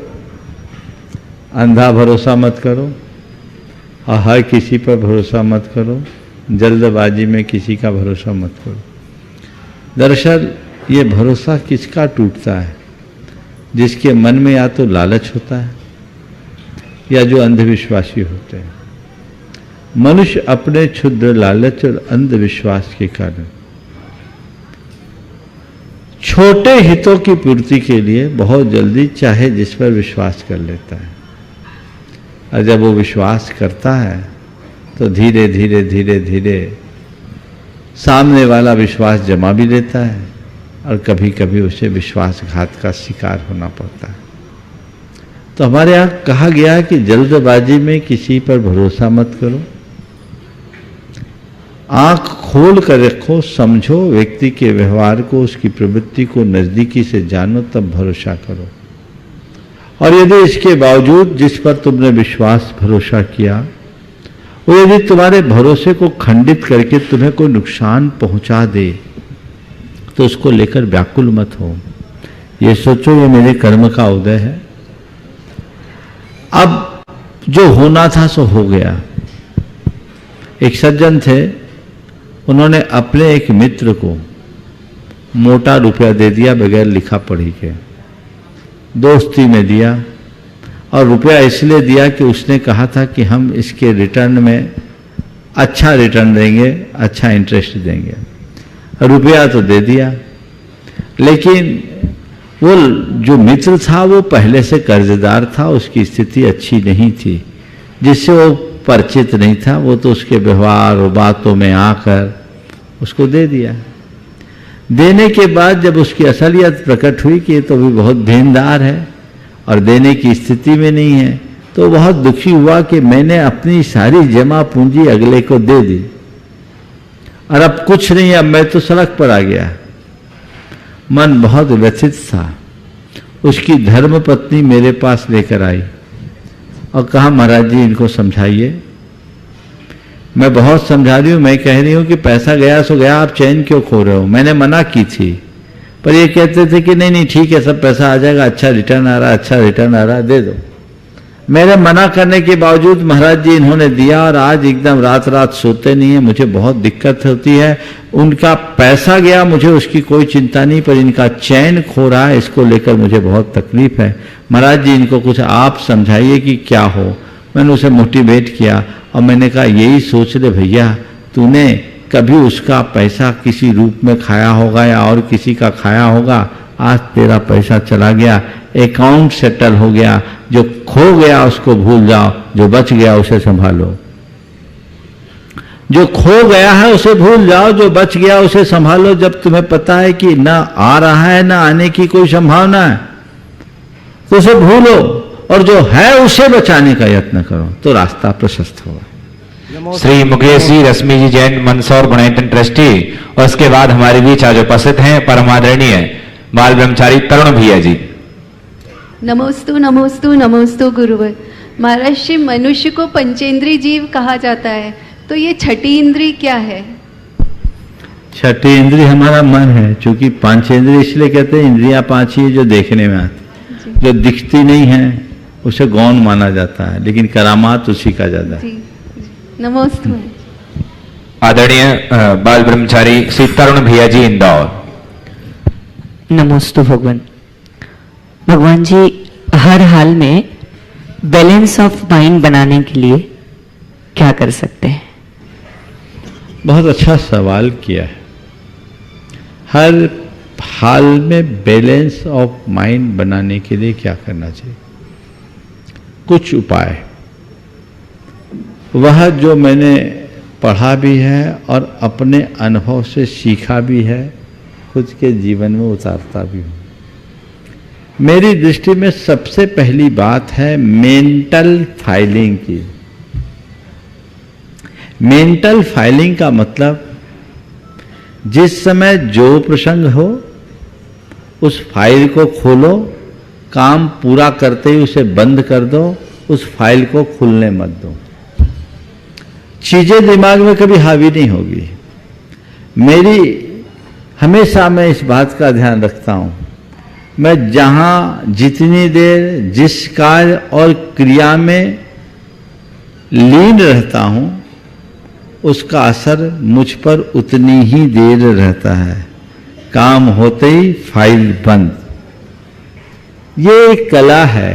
अंधा भरोसा मत करो, और हर किसी पर भरोसा मत करो, जल्दबाजी में किसी का भरोसा मत करो। दरअसल ये भरोसा किसका टूटता है? जिसके मन में या तो लालच होता है या जो अंधविश्वासी होते हैं। मनुष्य अपने क्षुद्र लालच और अंधविश्वास के कारण छोटे हितों की पूर्ति के लिए बहुत जल्दी चाहे जिस पर विश्वास कर लेता है, और जब वो विश्वास करता है तो धीरे धीरे धीरे धीरे सामने वाला विश्वास जमा भी लेता है, और कभी कभी उसे विश्वासघात का शिकार होना पड़ता है। तो हमारे यहाँ कहा गया है कि जल्दबाजी में किसी पर भरोसा मत करो, आंख खोल कर रखो, समझो व्यक्ति के व्यवहार को, उसकी प्रवृत्ति को नजदीकी से जानो, तब भरोसा करो। और यदि इसके बावजूद जिस पर तुमने विश्वास भरोसा किया वो यदि तुम्हारे भरोसे को खंडित करके तुम्हें कोई नुकसान पहुंचा दे तो उसको लेकर व्याकुल मत हो। ये सोचो ये मेरे कर्म का उदय है, अब जो होना था सो हो गया। एक सज्जन थे, उन्होंने अपने एक मित्र को मोटा रुपया दे दिया बगैर लिखा पढ़ी के, दोस्ती में दिया, और रुपया इसलिए दिया कि उसने कहा था कि हम इसके रिटर्न में अच्छा रिटर्न देंगे, अच्छा इंटरेस्ट देंगे। रुपया तो दे दिया, लेकिन वो जो मित्र था वो पहले से कर्जदार था, उसकी स्थिति अच्छी नहीं थी, जिससे वो परिचित नहीं था। वो तो उसके व्यवहार और बातों में आकर उसको दे दिया। देने के बाद जब उसकी असलियत प्रकट हुई कि ये तो भी बहुत देनदार है और देने की स्थिति में नहीं है, तो बहुत दुखी हुआ कि मैंने अपनी सारी जमा पूंजी अगले को दे दी और अब कुछ नहीं, अब मैं तो सड़क पर आ गया। मन बहुत व्यथित था। उसकी धर्मपत्नी मेरे पास लेकर आई और कहा, महाराज जी इनको समझाइए। मैं बहुत समझा रही हूँ, मैं कह रही हूँ कि पैसा गया सो गया, आप चैन क्यों खो रहे हो? मैंने मना की थी, पर ये कहते थे कि नहीं नहीं ठीक है, सब पैसा आ जाएगा, अच्छा रिटर्न आ रहा है, अच्छा रिटर्न आ रहा है, दे दो। मेरे मना करने के बावजूद महाराज जी इन्होंने दिया, और आज एकदम रात रात सोते नहीं है, मुझे बहुत दिक्कत होती है। उनका पैसा गया, मुझे उसकी कोई चिंता नहीं, पर इनका चैन खो रहा है, इसको लेकर मुझे बहुत तकलीफ है। महाराज जी इनको कुछ आप समझाइए कि क्या हो। मैंने उसे मोटिवेट किया और मैंने कहा, यही सोच ले भैया, तूने कभी उसका पैसा किसी रूप में खाया होगा या और किसी का खाया होगा, आज तेरा पैसा चला गया, अकाउंट सेटल हो गया। जो खो गया उसको भूल जाओ, जो बच गया उसे संभालो। जो खो गया है उसे भूल जाओ, जो बच गया उसे संभालो। जब तुम्हें पता है कि ना आ रहा है ना आने की कोई संभावना है तो उसे भूलो, और जो है उसे बचाने का यत्न करो, तो रास्ता प्रशस्त होगा। श्री मुकेश जी रश्मि जी जैन मंदसौर गुणायतन ट्रस्टी, और उसके बाद हमारे बीच आज उपस्थित हैं परमादरणीय बाल ब्रह्मचारी तरुण भैया जी। नमोस्तु नमोस्तु नमोस्तु गुरुवर। महाराज श्री मनुष्य को पंचेंद्रीय जीव कहा जाता है, तो ये छठी इंद्री क्या है? छठी इंद्रिय हमारा मन है, क्योंकि पांचेंद्रिय इसलिए कहते हैं, इंद्रियां पांच ही है जो देखने में आती, जो दिखती नहीं है उसे गौण माना जाता है, लेकिन करामात उसी का ज्यादा है। नमोस्तु। आदरणीय बाल ब्रह्मचारी श्री तरुण भैया जी इंदौर। नमोस्तु भगवान। भगवान जी, हर हाल में बैलेंस ऑफ माइंड बनाने के लिए क्या कर सकते हैं? बहुत अच्छा सवाल किया है। हर हाल में बैलेंस ऑफ माइंड बनाने के लिए क्या करना चाहिए? कुछ उपाय, वह जो मैंने पढ़ा भी है और अपने अनुभव से सीखा भी है, खुद के जीवन में उतारता भी हूँ। मेरी दृष्टि में सबसे पहली बात है मेंटल फाइलिंग की। मेंटल फाइलिंग का मतलब जिस समय जो प्रसंग हो उस फाइल को खोलो, काम पूरा करते ही उसे बंद कर दो, उस फाइल को खुलने मत दो। चीजें दिमाग में कभी हावी नहीं होगी। हमेशा मैं इस बात का ध्यान रखता हूं, मैं जहां जितनी देर जिस कार्य और क्रिया में लीन रहता हूं उसका असर मुझ पर उतनी ही देर रहता है। काम होते ही फाइल बंद। ये एक कला है।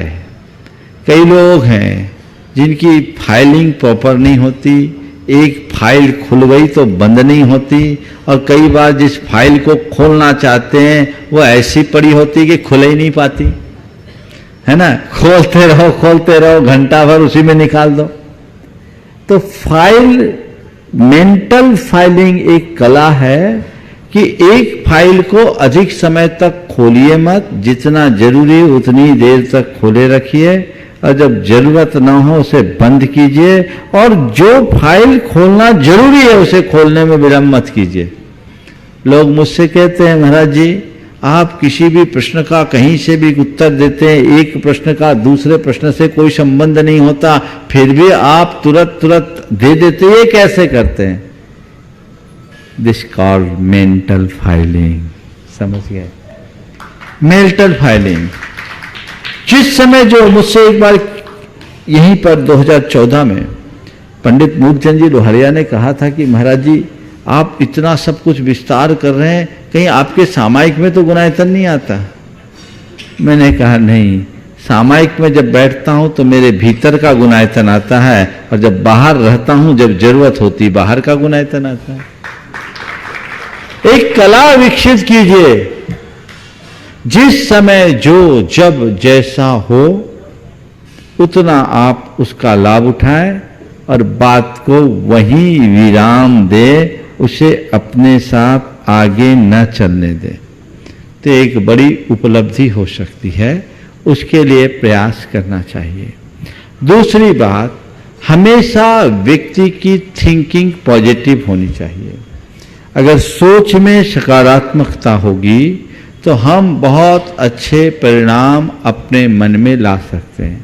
कई लोग हैं जिनकी फाइलिंग प्रॉपर नहीं होती, एक फाइल खुल गई तो बंद नहीं होती, और कई बार जिस फाइल को खोलना चाहते हैं वो ऐसी पड़ी होती कि खुल ही नहीं पाती, है ना। खोलते रहो घंटा भर उसी में निकाल दो। तो फाइल, मेंटल फाइलिंग एक कला है कि एक फाइल को अधिक समय तक खोलिए मत, जितना जरूरी उतनी देर तक खोले रखिए, और जब जरूरत ना हो उसे बंद कीजिए, और जो फाइल खोलना जरूरी है उसे खोलने में विलंब मत कीजिए। लोग मुझसे कहते हैं, महाराज जी आप किसी भी प्रश्न का कहीं से भी उत्तर देते हैं, एक प्रश्न का दूसरे प्रश्न से कोई संबंध नहीं होता, फिर भी आप तुरंत दे देते, ये कैसे करते हैं? This called mental filing. समझ गए? Mental filing. जिस समय जो मुझसे एक बार यहीं पर 2014 में पंडित मूर्तिचंद जी लोहरिया ने कहा था कि महाराज जी आप इतना सब कुछ विस्तार कर रहे हैं, कहीं आपके सामायिक में तो गुणायतन नहीं आता? मैंने कहा नहीं, सामायिक में जब बैठता हूं तो मेरे भीतर का गुणायतन आता है, और जब बाहर रहता हूं जब जरूरत होती बाहर का गुणायतन आता है। एक कला विकसित कीजिए, जिस समय जो जब जैसा हो उतना आप उसका लाभ उठाएं और बात को वहीं विराम दे, उसे अपने साथ आगे न चलने दे, तो एक बड़ी उपलब्धि हो सकती है। उसके लिए प्रयास करना चाहिए। दूसरी बात, हमेशा व्यक्ति की थिंकिंग पॉजिटिव होनी चाहिए। अगर सोच में सकारात्मकता होगी तो हम बहुत अच्छे परिणाम अपने मन में ला सकते हैं।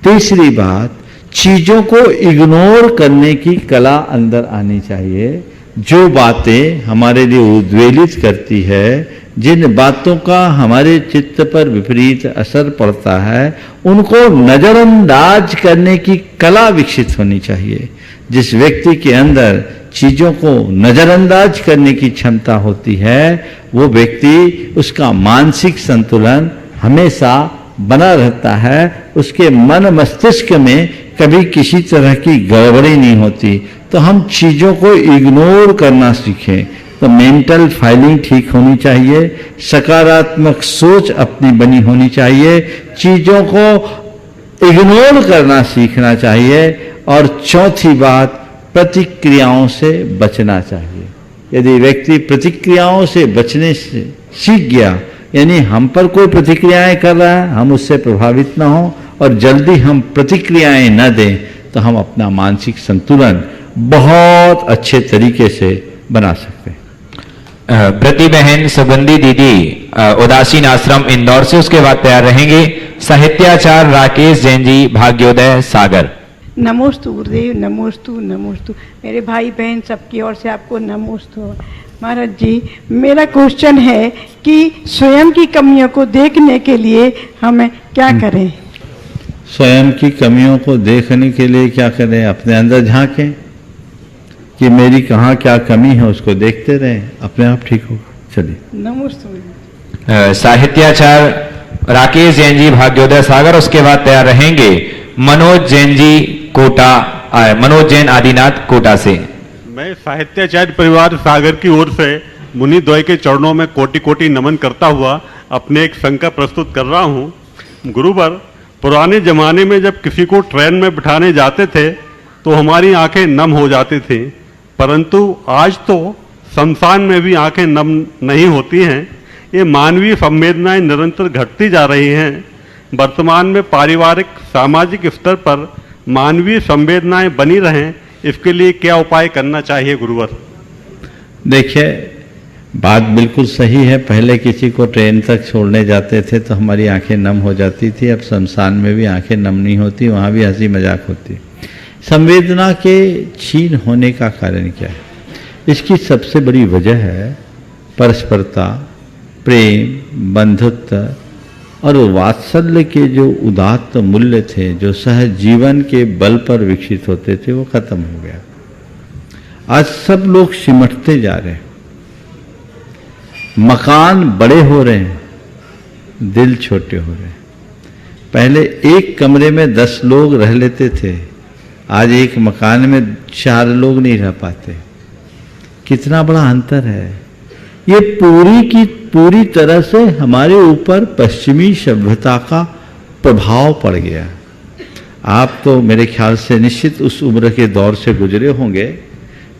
तीसरी बात, चीजों को इग्नोर करने की कला अंदर आनी चाहिए। जो बातें हमारे लिए उद्वेलित करती है, जिन बातों का हमारे चित्त पर विपरीत असर पड़ता है, उनको नजरअंदाज करने की कला विकसित होनी चाहिए। जिस व्यक्ति के अंदर चीजों को नजरअंदाज करने की क्षमता होती है, वो व्यक्ति, उसका मानसिक संतुलन हमेशा बना रहता है। उसके मन मस्तिष्क में कभी किसी तरह की गड़बड़ी नहीं होती। तो हम चीजों को इग्नोर करना सीखें। तो मेंटल फाइलिंग ठीक होनी चाहिए, सकारात्मक सोच अपनी बनी होनी चाहिए, चीजों को इग्नोर करना सीखना चाहिए, और चौथी बात, प्रतिक्रियाओं से बचना चाहिए। यदि व्यक्ति प्रतिक्रियाओं से बचने से सीख गया, यानी हम पर कोई प्रतिक्रियाएं कर रहा है, हम उससे प्रभावित ना हो और जल्दी हम प्रतिक्रियाएं न दें, तो हम अपना मानसिक संतुलन बहुत अच्छे तरीके से बना सकते हैं। प्रति बहन सुगंधी दीदी उदासीन आश्रम इंदौर से, उसके बाद तैयार रहेंगे साहित्याचार्य राकेश जैन जी भाग्योदय सागर। नमोस्तु गुरुदेव, नमोस्तु नमोस्तु। मेरे भाई बहन सबकी ओर से आपको नमोस्तु। महाराज जी, मेरा क्वेश्चन है कि स्वयं की कमियों को देखने के लिए हमें क्या करें? स्वयं की कमियों को देखने के लिए क्या करें? अपने अंदर झांकें कि मेरी कहाँ क्या कमी है, उसको देखते रहें, अपने आप ठीक होगा। चलिए, नमोस्तु। साहित्याचार्य राकेश जैन जी भाग्योदय सागर, उसके बाद तैयार रहेंगे मनोज जैन जी कोटा, मनोज जैन आदिनाथ कोटा से। मैं साहित्याचार्य परिवार सागर की ओर से मुनि द्वय के चरणों में कोटि कोटि नमन करता हुआ अपने एक शंका प्रस्तुत कर रहा हूँ। गुरुवर, पुराने जमाने में जब किसी को ट्रेन में बिठाने जाते थे तो हमारी आंखें नम हो जाती थी, परंतु आज तो शमशान में भी आंखें नम नहीं होती हैं। ये मानवीय संवेदनाएं निरंतर घटती जा रही हैं। वर्तमान में पारिवारिक सामाजिक स्तर पर मानवीय संवेदनाएं बनी रहें, इसके लिए क्या उपाय करना चाहिए गुरुवर? देखिए, बात बिल्कुल सही है। पहले किसी को ट्रेन तक छोड़ने जाते थे तो हमारी आंखें नम हो जाती थी। अब शमशान में भी आंखें नम नहीं होती, वहाँ भी हंसी मजाक होती। संवेदना के क्षीण होने का कारण क्या है? इसकी सबसे बड़ी वजह है परस्परता, प्रेम, बंधुत्व और वात्सल्य के जो उदात्त मूल्य थे, जो सहज जीवन के बल पर विकसित होते थे, वो खत्म हो गया। आज सब लोग सिमटते जा रहे हैं, मकान बड़े हो रहे हैं, दिल छोटे हो रहे हैं। पहले एक कमरे में 10 लोग रह लेते थे, आज एक मकान में 4 लोग नहीं रह पाते। कितना बड़ा अंतर है। ये पूरी की पूरी तरह से हमारे ऊपर पश्चिमी सभ्यता का प्रभाव पड़ गया। आप तो मेरे ख्याल से निश्चित उस उम्र के दौर से गुजरे होंगे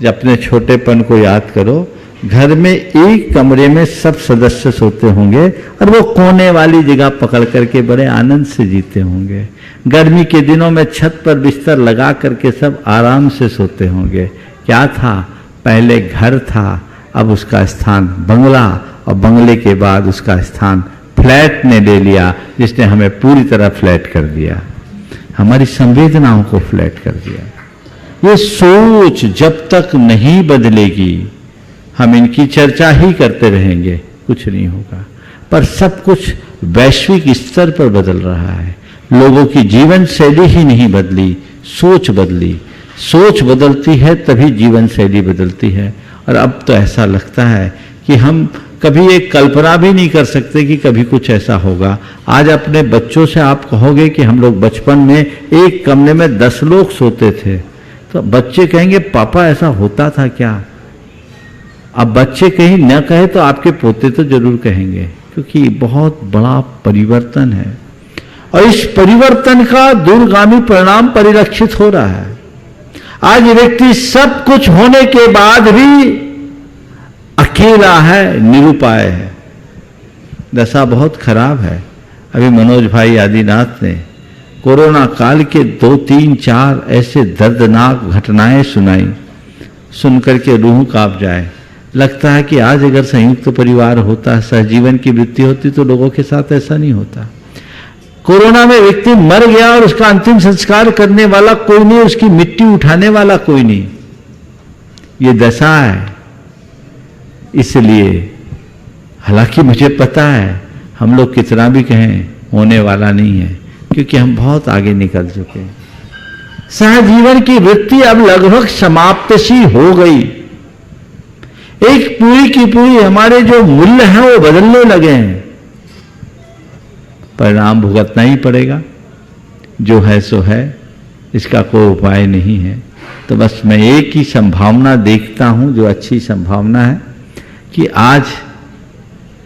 जब अपने छोटेपन को याद करो, घर में एक कमरे में सब सदस्य सोते होंगे और वो कोने वाली जगह पकड़ करके बड़े आनंद से जीते होंगे। गर्मी के दिनों में छत पर बिस्तर लगा करके सब आराम से सोते होंगे। क्या था? पहले घर था, अब उसका स्थान बंगला, और बंगले के बाद उसका स्थान फ्लैट ने ले लिया, जिसने हमें पूरी तरह फ्लैट कर दिया, हमारी संवेदनाओं को फ्लैट कर दिया। ये सोच जब तक नहीं बदलेगी, हम इनकी चर्चा ही करते रहेंगे, कुछ नहीं होगा। पर सब कुछ वैश्विक स्तर पर बदल रहा है। लोगों की जीवन शैली ही नहीं बदली, सोच बदली। सोच बदलती है तभी जीवन शैली बदलती है। और अब तो ऐसा लगता है कि हम कभी एक कल्पना भी नहीं कर सकते कि कभी कुछ ऐसा होगा। आज अपने बच्चों से आप कहोगे कि हम लोग बचपन में एक कमरे में 10 लोग सोते थे, तो बच्चे कहेंगे पापा ऐसा होता था क्या? अब बच्चे कहीं न कहे तो आपके पोते तो जरूर कहेंगे, क्योंकि बहुत बड़ा परिवर्तन है और इस परिवर्तन का दूरगामी परिणाम परिलक्षित हो रहा है। आज व्यक्ति सब कुछ होने के बाद भी अकेला है, निरुपाय है। दशा बहुत खराब है। अभी मनोज भाई आदिनाथ ने कोरोना काल के 2, 3, 4 ऐसे दर्दनाक घटनाएं सुनाई, सुनकर के रूह कांप जाए। लगता है कि आज अगर संयुक्त परिवार होता, सहजीवन की वृत्ति होती, तो लोगों के साथ ऐसा नहीं होता। कोरोना में व्यक्ति मर गया और उसका अंतिम संस्कार करने वाला कोई नहीं, उसकी मिट्टी उठाने वाला कोई नहीं। ये दशा है। इसलिए हालांकि मुझे पता है हम लोग कितना भी कहें होने वाला नहीं है, क्योंकि हम बहुत आगे निकल चुके हैं। सहजीवन की वृत्ति अब लगभग समाप्त सी हो गई। एक पूरी की पूरी हमारे जो मूल्य हैं वो बदलने लगे हैं। परिणाम भुगतना ही पड़ेगा। जो है सो है, इसका कोई उपाय नहीं है। तो बस मैं एक ही संभावना देखता हूं, जो अच्छी संभावना है, कि आज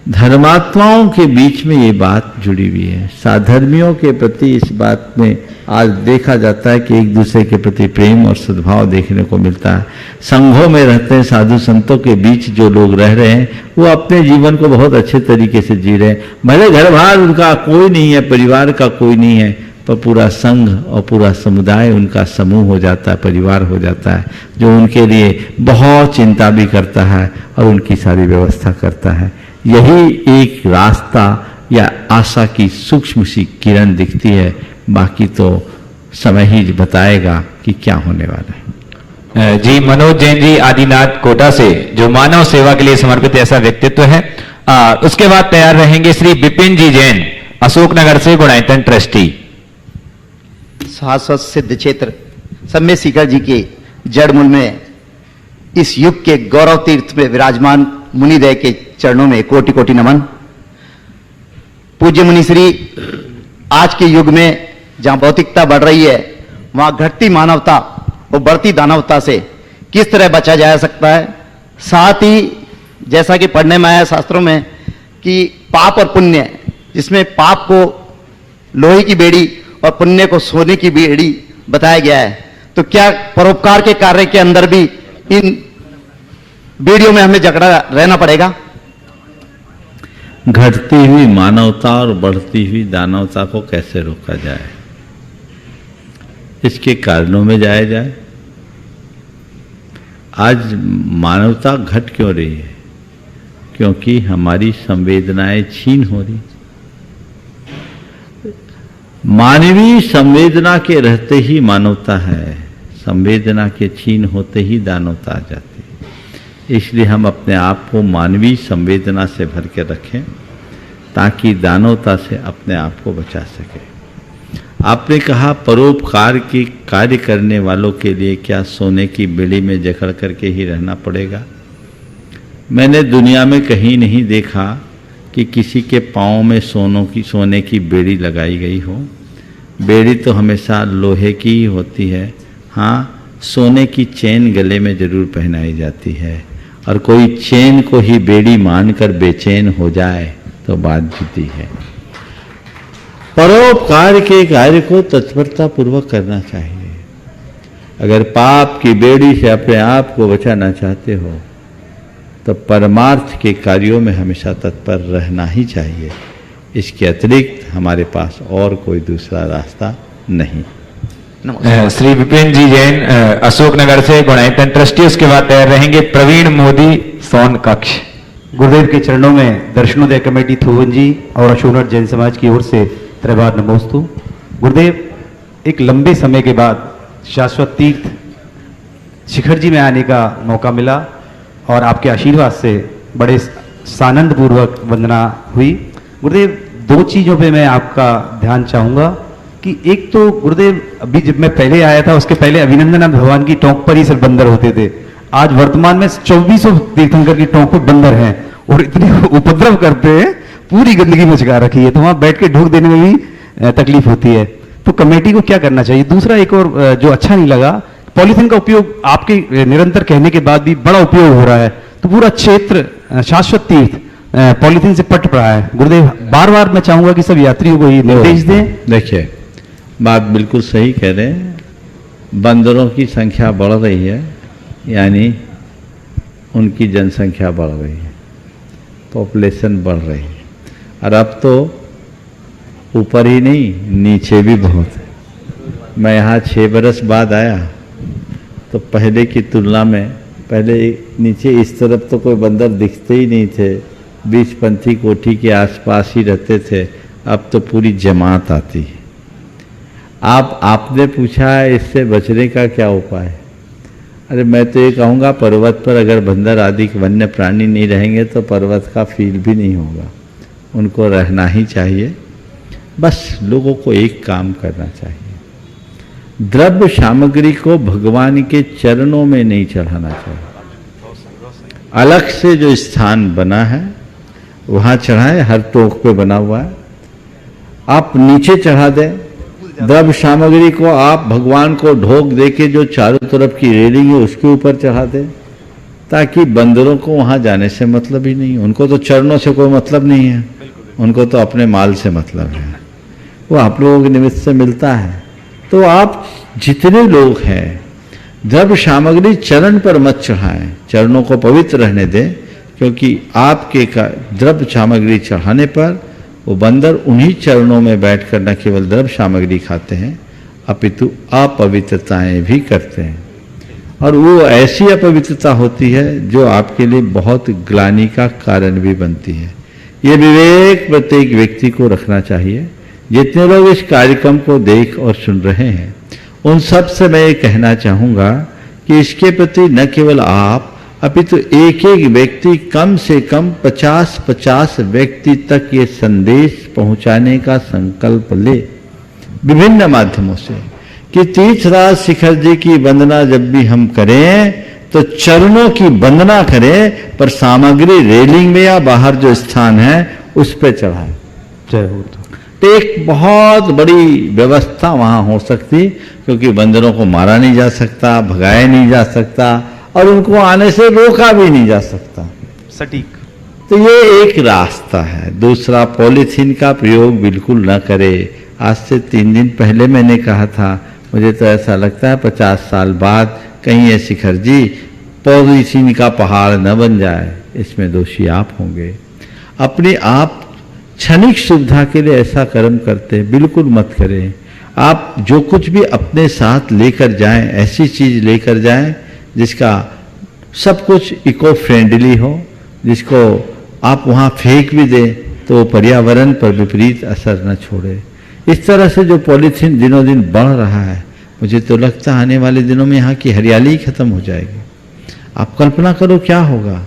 धर्मात्माओं के बीच में ये बात जुड़ी हुई है। साधर्मियों के प्रति इस बात में आज देखा जाता है कि एक दूसरे के प्रति प्रेम और सद्भाव देखने को मिलता है। संघों में रहते हैं, साधु संतों के बीच जो लोग रह रहे हैं, वो अपने जीवन को बहुत अच्छे तरीके से जी रहे हैं। भले घर बार उनका कोई नहीं है, परिवार का कोई नहीं है, पर पूरा संघ और पूरा समुदाय उनका समूह हो जाता है, परिवार हो जाता है, जो उनके लिए बहुत चिंता भी करता है और उनकी सारी व्यवस्था करता है। यही एक रास्ता या आशा की सूक्ष्म सी किरण दिखती है। बाकी तो समय ही बताएगा कि क्या होने वाला है। जी, मनोज जैन जी आदिनाथ कोटा से, जो मानव सेवा के लिए समर्पित ऐसा व्यक्तित्व है। उसके बाद तैयार रहेंगे श्री विपिन जी जैन, अशोकनगर से, गुणायतन ट्रस्टी। शाश्वत सिद्ध क्षेत्र सम्य शिखर जी के जड़मूल में इस युग के गौरव तीर्थ में विराजमान मुनिदय के चरणों में कोटि कोटि नमन। पूज्य मुनिश्री, आज के युग में जहां भौतिकता बढ़ रही है, वहां घटती मानवता और बढ़ती दानवता से किस तरह बचा जा सकता है। साथ ही जैसा कि पढ़ने में आया शास्त्रों में कि पाप और पुण्य, जिसमें पाप को लोहे की बेड़ी और पुण्य को सोने की बेड़ी बताया गया है, तो क्या परोपकार के कार्य के अंदर भी इन बेड़ियों में हमें जकड़ा रहना पड़ेगा? घटती हुई मानवता और बढ़ती हुई दानवता को कैसे रोका जाए, इसके कारणों में जाया जाए। आज मानवता घट क्यों रही है? क्योंकि हमारी संवेदनाएं छीन हो रही। मानवीय संवेदना के रहते ही मानवता है, संवेदना के छीन होते ही दानवता आ जाती है। इसलिए हम अपने आप को मानवीय संवेदना से भर के रखें ताकि दानवता से अपने आप को बचा सके। आपने कहा परोपकार की कार्य करने वालों के लिए क्या सोने की बेड़ी में जकड़ करके ही रहना पड़ेगा? मैंने दुनिया में कहीं नहीं देखा कि किसी के पाँव में सोने की बेड़ी लगाई गई हो। बेड़ी तो हमेशा लोहे की ही होती है। हाँ, सोने की चेन गले में जरूर पहनाई जाती है, और कोई चेन को ही बेड़ी मानकर बेचैन हो जाए तो बात जुती है। परोपकार के कार्य को तत्परता पूर्वक करना चाहिए। अगर पाप की बेड़ी से अपने आप को बचाना चाहते हो तो परमार्थ के कार्यों में हमेशा तत्पर रहना ही चाहिए। इसके अतिरिक्त हमारे पास और कोई दूसरा रास्ता नहीं। श्री विपिन जी जैन अशोकनगर से गुणायतन ट्रस्टी, उसके बाद तैयार रहेंगे प्रवीण मोदी सोन कक्ष। गुरुदेव के चरणों में दर्शनोदय कमेटी थोवन जी और अशोकनगर जैन समाज की ओर से त्रैवार नमोस्तु। गुरुदेव, एक लंबे समय के बाद शाश्वत तीर्थ शिखर जी में आने का मौका मिला और आपके आशीर्वाद से बड़े सानंद पूर्वक वंदना हुई। गुरुदेव, दो चीज़ों पे मैं आपका ध्यान चाहूँगा कि एक तो गुरुदेव, अभी जब मैं पहले आया था उसके पहले अभिनंदन भगवान की टोंक पर ही सिर्फ बंदर होते थे। आज वर्तमान में 2400 तीर्थंकर की टोंक पर बंदर हैं और इतने उपद्रव करते हैं, पूरी गंदगी मचका रखी है, तो वहाँ बैठ के ढोक देने में भी तकलीफ होती है। तो कमेटी को क्या करना चाहिए? दूसरा एक और जो अच्छा नहीं लगा, पॉलीथीन का उपयोग आपके निरंतर कहने के बाद भी बड़ा उपयोग हो रहा है, तो पूरा क्षेत्र शाश्वत तीर्थ पॉलीथीन से पट रहा है। गुरुदेव, बार बार मैं चाहूंगा कि सब यात्रियों को ये निर्देश दें। देखिए, बात बिल्कुल सही कह रहे हैं। बंदरों की संख्या बढ़ रही है, यानी उनकी जनसंख्या बढ़ रही है, पॉपुलेशन बढ़ रही है, और अब तो ऊपर ही नहीं नीचे भी बहुत है। मैं यहाँ 6 बरस बाद आया तो पहले की तुलना में पहले नीचे इस तरफ तो कोई बंदर दिखते ही नहीं थे, 20पंथी कोठी के आसपास ही रहते थे। अब तो पूरी जमात आती है। आपने पूछा है इससे बचने का क्या उपाय? अरे मैं तो ये कहूँगा, पर्वत पर अगर बंदर आदि वन्य प्राणी नहीं रहेंगे तो पर्वत का फील भी नहीं होगा। उनको रहना ही चाहिए। बस लोगों को एक काम करना चाहिए, द्रव्य सामग्री को भगवान के चरणों में नहीं चढ़ाना चाहिए। अलग से जो स्थान बना है वहाँ चढ़ाए, हर टोक पे बना हुआ है। आप नीचे चढ़ा दें द्रव्य सामग्री को, आप भगवान को ढोक दे के जो चारों तरफ की रेलिंग है उसके ऊपर चढ़ा दें, ताकि बंदरों को वहाँ जाने से मतलब ही नहीं। उनको तो चरणों से कोई मतलब नहीं है, उनको तो अपने माल से मतलब है। वो आप लोगों के निमित्त से मिलता है। तो आप जितने लोग हैं, द्रव्य सामग्री चरण पर मत चढ़ाएं, चरणों को पवित्र रहने दें, क्योंकि आपके द्रव्य सामग्री चढ़ाने पर वो बंदर उन्हीं चरणों में बैठकर न केवल द्रव्य सामग्री खाते हैं अपितु अपवित्रताएं भी करते हैं, और वो ऐसी अपवित्रता होती है जो आपके लिए बहुत ग्लानि का कारण भी बनती है। ये विवेक प्रत्येक व्यक्ति को रखना चाहिए। जितने लोग इस कार्यक्रम को देख और सुन रहे हैं उन सब से मैं ये कहना चाहूँगा कि इसके प्रति न केवल आप अपितु एक एक व्यक्ति, कम से कम 50-50 व्यक्ति तक ये संदेश पहुंचाने का संकल्प ले विभिन्न माध्यमों से, कि तीर्थराज शिखर जी की वंदना जब भी हम करें तो चरणों की वंदना करें, पर सामग्री रेलिंग में या बाहर जो स्थान है उस पर चढ़ाएं। जय हो। तो एक बहुत बड़ी व्यवस्था वहाँ हो सकती, क्योंकि बंदरों को मारा नहीं जा सकता, भगाया नहीं जा सकता, और उनको आने से रोका भी नहीं जा सकता। सटीक। तो ये एक रास्ता है। दूसरा, पॉलीथीन का प्रयोग बिल्कुल न करे। आज से 3 दिन पहले मैंने कहा था, मुझे तो ऐसा लगता है 50 साल बाद कहीं ये शिखर जी पॉलीथीन का पहाड़ न बन जाए, इसमें दोषी आप होंगे। अपने आप क्षणिक सुविधा के लिए ऐसा कर्म करते बिल्कुल मत करें। आप जो कुछ भी अपने साथ लेकर जाएं, ऐसी चीज लेकर जाएं जिसका सब कुछ इको फ्रेंडली हो, जिसको आप वहाँ फेंक भी दें तो पर्यावरण पर विपरीत असर न छोड़े। इस तरह से जो पॉलीथीन दिनों दिन बढ़ रहा है, मुझे तो लगता है आने वाले दिनों में यहाँ की हरियाली ही खत्म हो जाएगी। आप कल्पना करो क्या होगा,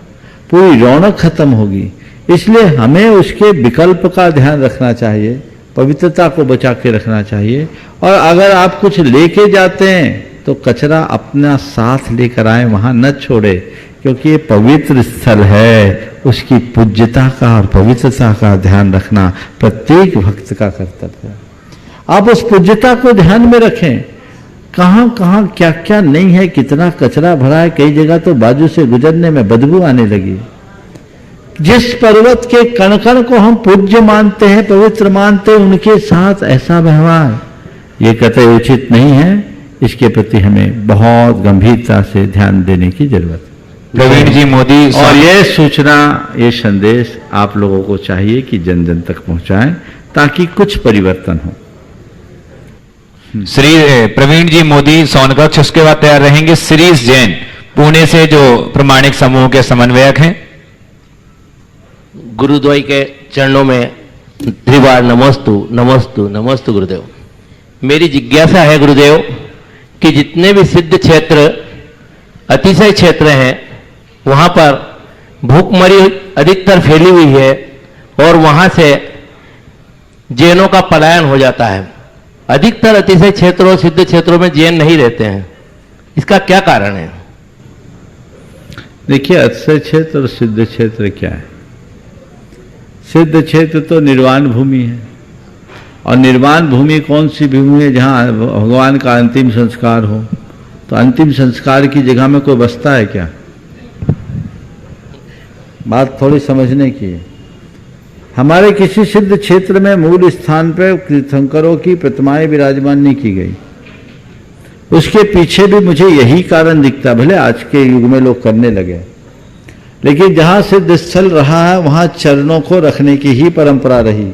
पूरी रौनक खत्म होगी। इसलिए हमें उसके विकल्प का ध्यान रखना चाहिए, पवित्रता को बचा के रखना चाहिए। और अगर आप कुछ लेके जाते हैं तो कचरा अपना साथ लेकर आए, वहां न छोड़े, क्योंकि ये पवित्र स्थल है। उसकी पूज्यता का और पवित्रता का ध्यान रखना प्रत्येक भक्त का कर्तव्य है। आप उस पूज्यता को ध्यान में रखें। कहाँ कहाँ क्या क्या नहीं है, कितना कचरा भरा है। कई जगह तो बाजू से गुजरने में बदबू आने लगी। जिस पर्वत के कण कण को हम पूज्य मानते हैं, पवित्र मानते हैं, उनके साथ ऐसा व्यवहार ये कतई उचित नहीं है। इसके प्रति हमें बहुत गंभीरता से ध्यान देने की जरूरत है। प्रवीण जी मोदी, और ये सूचना, ये संदेश आप लोगों को चाहिए कि जन जन तक पहुंचाएं, ताकि कुछ परिवर्तन हो। श्री प्रवीण जी मोदी सोनकक्ष, उसके बाद तैयार रहेंगे श्रीश जैन पुणे से, जो प्रमाणिक समूह के समन्वयक हैं। गुरुद्वय के चरणों में त्रिवार नमस्तु नमस्तु नमस्तु गुरुदेव। मेरी जिज्ञासा है गुरुदेव कि जितने भी सिद्ध क्षेत्र, अतिशय क्षेत्र हैं, वहां पर भूखमरी अधिकतर फैली हुई है और वहां से जैनों का पलायन हो जाता है। अधिकतर अतिशय क्षेत्रों, सिद्ध क्षेत्रों में जैन नहीं रहते हैं, इसका क्या कारण है? देखिए, अतिशय क्षेत्र और सिद्ध क्षेत्र क्या है? सिद्ध क्षेत्र तो निर्वाण भूमि है। और निर्वाण भूमि कौन सी भूमि है? जहाँ भगवान का अंतिम संस्कार हो। तो अंतिम संस्कार की जगह में कोई बसता है क्या? बात थोड़ी समझने की है। हमारे किसी सिद्ध क्षेत्र में मूल स्थान पर तीर्थंकरों की प्रतिमाएं विराजमान नहीं की गई। उसके पीछे भी मुझे यही कारण दिखता। भले आज के युग में लोग करने लगे, लेकिन जहां सिद्ध स्थल रहा है वहां चरणों को रखने की ही परंपरा रही।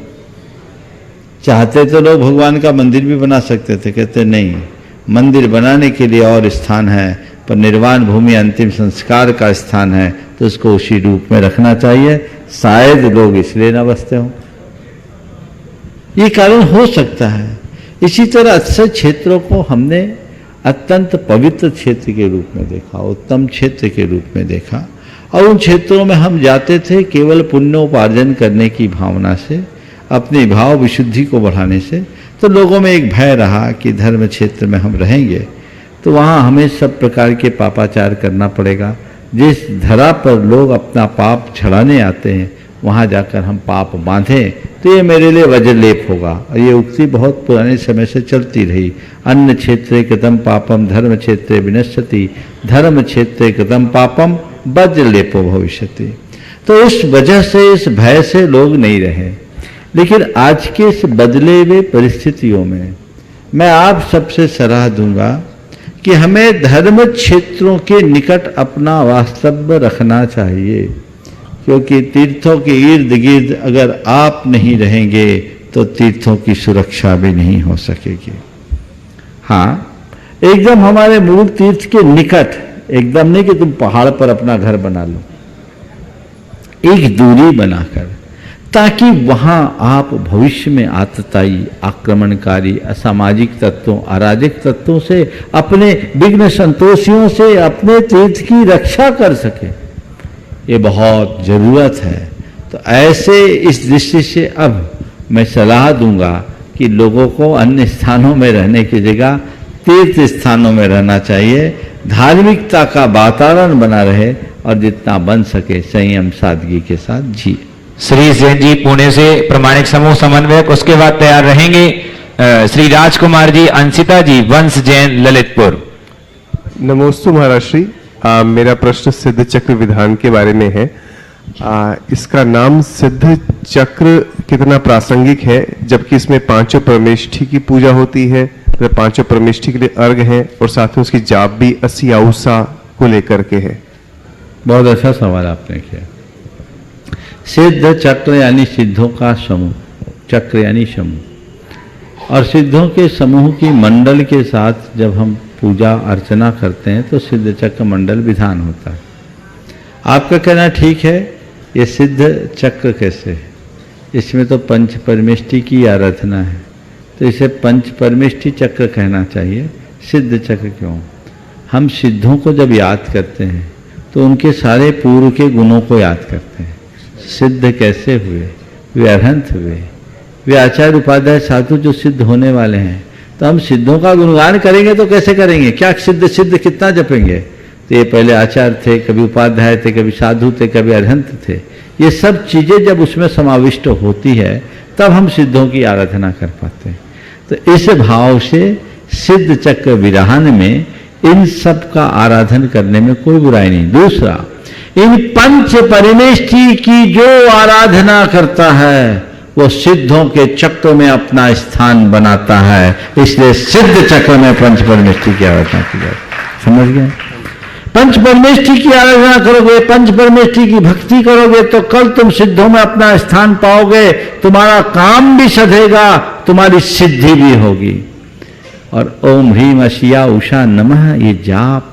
चाहते तो लोग भगवान का मंदिर भी बना सकते थे, कहते नहीं, मंदिर बनाने के लिए और स्थान है, पर निर्वाण भूमि अंतिम संस्कार का स्थान है, तो उसको उसी रूप में रखना चाहिए। शायद लोग इसलिए न बसते हों, ये कारण हो सकता है। इसी तरह अक्सर क्षेत्रों को हमने अत्यंत पवित्र क्षेत्र के रूप में देखा, उत्तम क्षेत्र के रूप में देखा, और उन क्षेत्रों में हम जाते थे केवल पुण्योपार्जन करने की भावना से, अपनी भाव विशुद्धि को बढ़ाने से। तो लोगों में एक भय रहा कि धर्म क्षेत्र में हम रहेंगे तो वहाँ हमें सब प्रकार के पापाचार करना पड़ेगा। जिस धरा पर लोग अपना पाप छड़ाने आते हैं, वहाँ जाकर हम पाप बांधें तो ये मेरे लिए वज्रलेप होगा। और ये उक्ति बहुत पुराने समय से चलती रही। अन्य क्षेत्रे कृतं पापम धर्म क्षेत्रे विनश्यति, धर्म क्षेत्रे कृतं पापम वज्रलेपो भविष्यति। तो उस वजह से, इस भय से लोग नहीं रहे। लेकिन आज के इस बदले हुए परिस्थितियों में मैं आप सबसे सलाह दूंगा कि हमें धर्म क्षेत्रों के निकट अपना वास्तव्य रखना चाहिए, क्योंकि तीर्थों के इर्द गिर्द अगर आप नहीं रहेंगे तो तीर्थों की सुरक्षा भी नहीं हो सकेगी। हाँ, एकदम हमारे मूल तीर्थ के निकट, एकदम नहीं कि तुम पहाड़ पर अपना घर बना लो, एक दूरी बनाकर, ताकि वहां आप भविष्य में आतताई, आक्रमणकारी, असामाजिक तत्वों, अराजक तत्वों से, अपने विघ्न संतोषियों से अपने तीर्थ की रक्षा कर सके। ये बहुत जरूरत है। तो ऐसे इस दृष्टि से अब मैं सलाह दूंगा कि लोगों को अन्य स्थानों में रहने की जगह तीर्थ स्थानों में रहना चाहिए। धार्मिकता का वातावरण बना रहे और जितना बन सके संयम सादगी के साथ जी। श्री जैन जी पुणे से, प्रमाणिक समूह समन्वयक। उसके बाद तैयार रहेंगे श्री राजकुमार जी, अंशिता जी, वंश जैन, ललितपुर। नमोस्तु महाराज श्री। मेरा प्रश्न सिद्ध चक्र विधान के बारे में है। इसका नाम सिद्ध चक्र कितना प्रासंगिक है, जबकि इसमें पांचों परमेष्ठी की पूजा होती है, तो पांचों परमेष्ठी के लिए अर्घ है और साथ में उसकी जाप भी 80 आउसा को लेकर के है। बहुत अच्छा सवाल आपने किया। सिद्ध चक्र यानी सिद्धों का समूह, चक्र यानी समूह, और सिद्धों के समूह की मंडल के साथ जब हम पूजा अर्चना करते हैं तो सिद्ध चक्र मंडल विधान होता है। आपका कहना ठीक है, ये सिद्ध चक्र कैसे है? इसमें तो पंच परमेष्टि की आराधना है, तो इसे पंच परमेष्टि चक्र कहना चाहिए, सिद्ध चक्र क्यों? हम सिद्धों को जब याद करते हैं तो उनके सारे पूर्व के गुणों को याद करते हैं। सिद्ध कैसे हुए? वे अरहंत हुए, वे आचार्य उपाध्याय साधु जो सिद्ध होने वाले हैं। तो हम सिद्धों का गुणगान करेंगे तो कैसे करेंगे? क्या सिद्ध सिद्ध कितना जपेंगे? तो ये पहले आचार्य थे, कभी उपाध्याय थे, कभी साधु थे, कभी अरहंत थे। ये सब चीज़ें जब उसमें समाविष्ट होती है तब हम सिद्धों की आराधना कर पाते हैं। तो इस भाव से सिद्ध चक्र विधान में इन सब का आराधन करने में कोई बुराई नहीं। दूसरा, इन पंच परमेष्टि की जो आराधना करता है वो सिद्धों के चक्र में अपना स्थान बनाता है, इसलिए सिद्ध चक्र में पंच परमेष्टि की आराधना की जाए। समझ गए? पंच परमेष्टि की आराधना करोगे, पंच परमेष्टि की भक्ति करोगे तो कल तुम सिद्धों में अपना स्थान पाओगे, तुम्हारा काम भी सधेगा, तुम्हारी सिद्धि भी होगी। और ओम ह्रीम अशिया उषा नमः, ये जाप,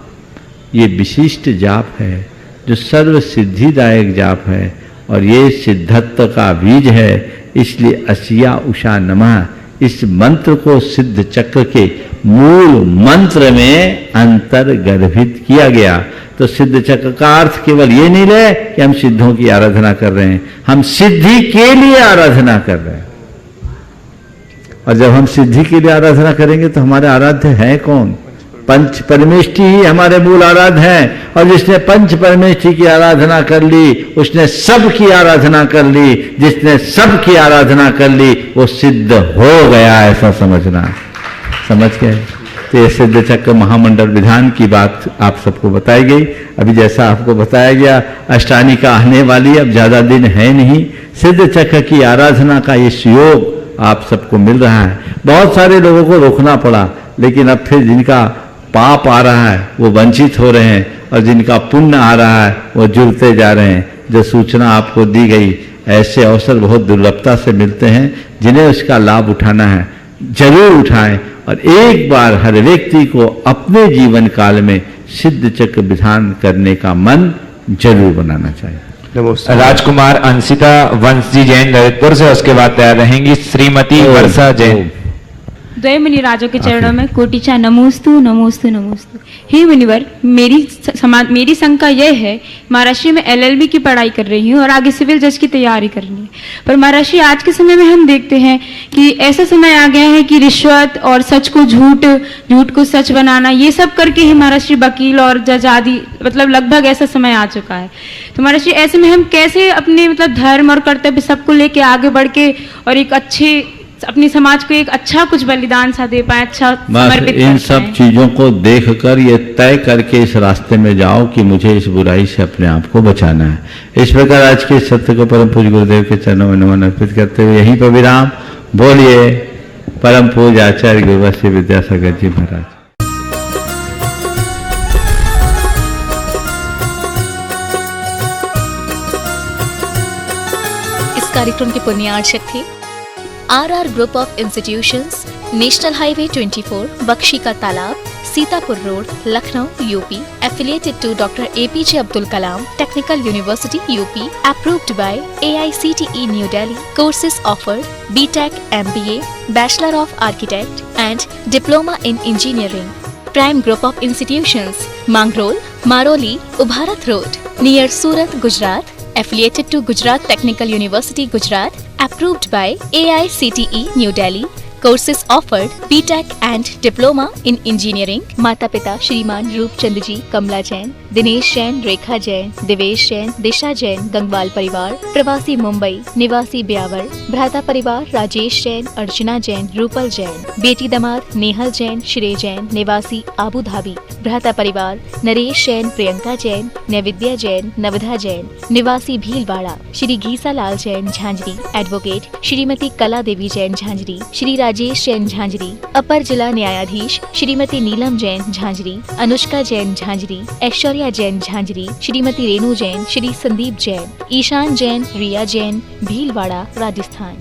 ये विशिष्ट जाप है जो सर्व सिद्धिदायक जाप है और ये सिद्धत्व का बीज है। इसलिए अशिया उषा नमः इस मंत्र को सिद्ध चक्र के मूल मंत्र में अंतर्गर्भित किया गया। तो सिद्ध चक्र का अर्थ केवल ये नहीं ले कि हम सिद्धों की आराधना कर रहे हैं, हम सिद्धि के लिए आराधना कर रहे हैं। और जब हम सिद्धि के लिए आराधना करेंगे तो हमारे आराध्य है कौन? पंच परमेष्टि ही हमारे मूल आराध्य हैं। और जिसने पंच परमेष्टि की आराधना कर ली उसने सब की आराधना कर ली, जिसने सब की आराधना कर ली वो सिद्ध हो गया, ऐसा समझना। समझ गए? तो ये सिद्ध चक्र महामंडल विधान की बात आप सबको बताई गई। अभी जैसा आपको बताया गया अष्टानिका आने वाली, अब ज्यादा दिन है नहीं। सिद्ध चक्र की आराधना का ये योग आप सबको मिल रहा है। बहुत सारे लोगों को रोकना पड़ा, लेकिन अब फिर जिनका पाप आ रहा है वो वंचित हो रहे हैं और जिनका पुण्य आ रहा है वो जुड़ते जा रहे हैं। जो सूचना आपको दी गई, ऐसे अवसर बहुत दुर्लभता से मिलते हैं। जिन्हें उसका लाभ उठाना है जरूर उठाएं और एक बार हर व्यक्ति को अपने जीवन काल में सिद्ध चक्र विधान करने का मन जरूर बनाना चाहिए। राजकुमार अंशिता वंश जी जैन ललितपुर से, उसके बाद तैयार रहेंगी श्रीमती वर्षा जैन। द्वय मुनिराजों के चरणों में कोटिचा नमोस्तु नमोस्तु नमोस्तु। हे मुनिवर, मेरी शंका यह है, महाराष्ट्र में LLB की पढ़ाई कर रही हूँ और आगे सिविल जज की तैयारी करनी है, पर महाराष्ट्र आज के समय में हम देखते हैं कि ऐसा समय आ गया है कि रिश्वत और सच को झूठ, झूठ को सच बनाना, ये सब करके ही महाराष्ट्र वकील और जज आदि मतलब लगभग ऐसा समय आ चुका है। तो महाराष्ट्र ऐसे में हम कैसे अपने मतलब धर्म और कर्तव्य सबको लेके आगे बढ़ के और एक अच्छे अपने समाज को एक अच्छा कुछ बलिदान सा दे पाए, अच्छा समर्पित इन सब चीजों को देखकर ये तय करके इस रास्ते में जाओ कि मुझे इस बुराई से अपने आप को बचाना है। इस प्रकार आज के सत्य को परम पूज्य गुरुदेव के चरणों में नमन अर्पित करते हुए यहीं पर विराम। बोलिए परम पूज्य आचार्य गुरुवर्षी विद्यासागर जी महाराज। इस कार्यक्रम के पुण्यार्चक थे RR group of institutions, national highway 24, Bakshi ka Talab, Sitapur road, Lucknow, UP, affiliated to Dr. APJ Abdul Kalam Technical University, UP, approved by AICTE New Delhi. Courses offered: BTech, MBA, Bachelor of Architect and Diploma in Engineering. Prime Group of Institutions, Mangrol, Maroli, Ubharat Road, near Surat, Gujarat. Affiliated to Gujarat Technical University, Gujarat. Approved by AICTE New Delhi. Courses offered: BTech and Diploma in Engineering. माता पिता श्रीमान रूपचंद जी, कमला जैन, दिनेश जैन, रेखा जैन, दिवेश जैन, दिशा जैन, गंगवाल परिवार, प्रवासी मुंबई, निवासी ब्यावर, भ्राता परिवार राजेश जैन, अर्चना जैन, रूपल जैन, बेटी दमाद नेहल जैन, श्रेय जैन, निवासी आबू धाबी, भ्राता परिवार नरेश जैन, प्रियंका जैन, नैविद्या जैन, नवधा जैन, निवासी भीलवाड़ा, श्री घीसा लाल जैन झांझरी, एडवोकेट श्रीमती कला देवी जैन झांझरी, श्री राजेश जैन झांझरी, अपर जिला न्यायाधीश श्रीमती नीलम जैन झांझरी, अनुष्का जैन झांझरी, ऐश्वर्या जैन झांझरी, श्रीमती रेणु जैन, श्री संदीप जैन, ईशान जैन, रिया जैन, भीलवाड़ा, राजस्थान।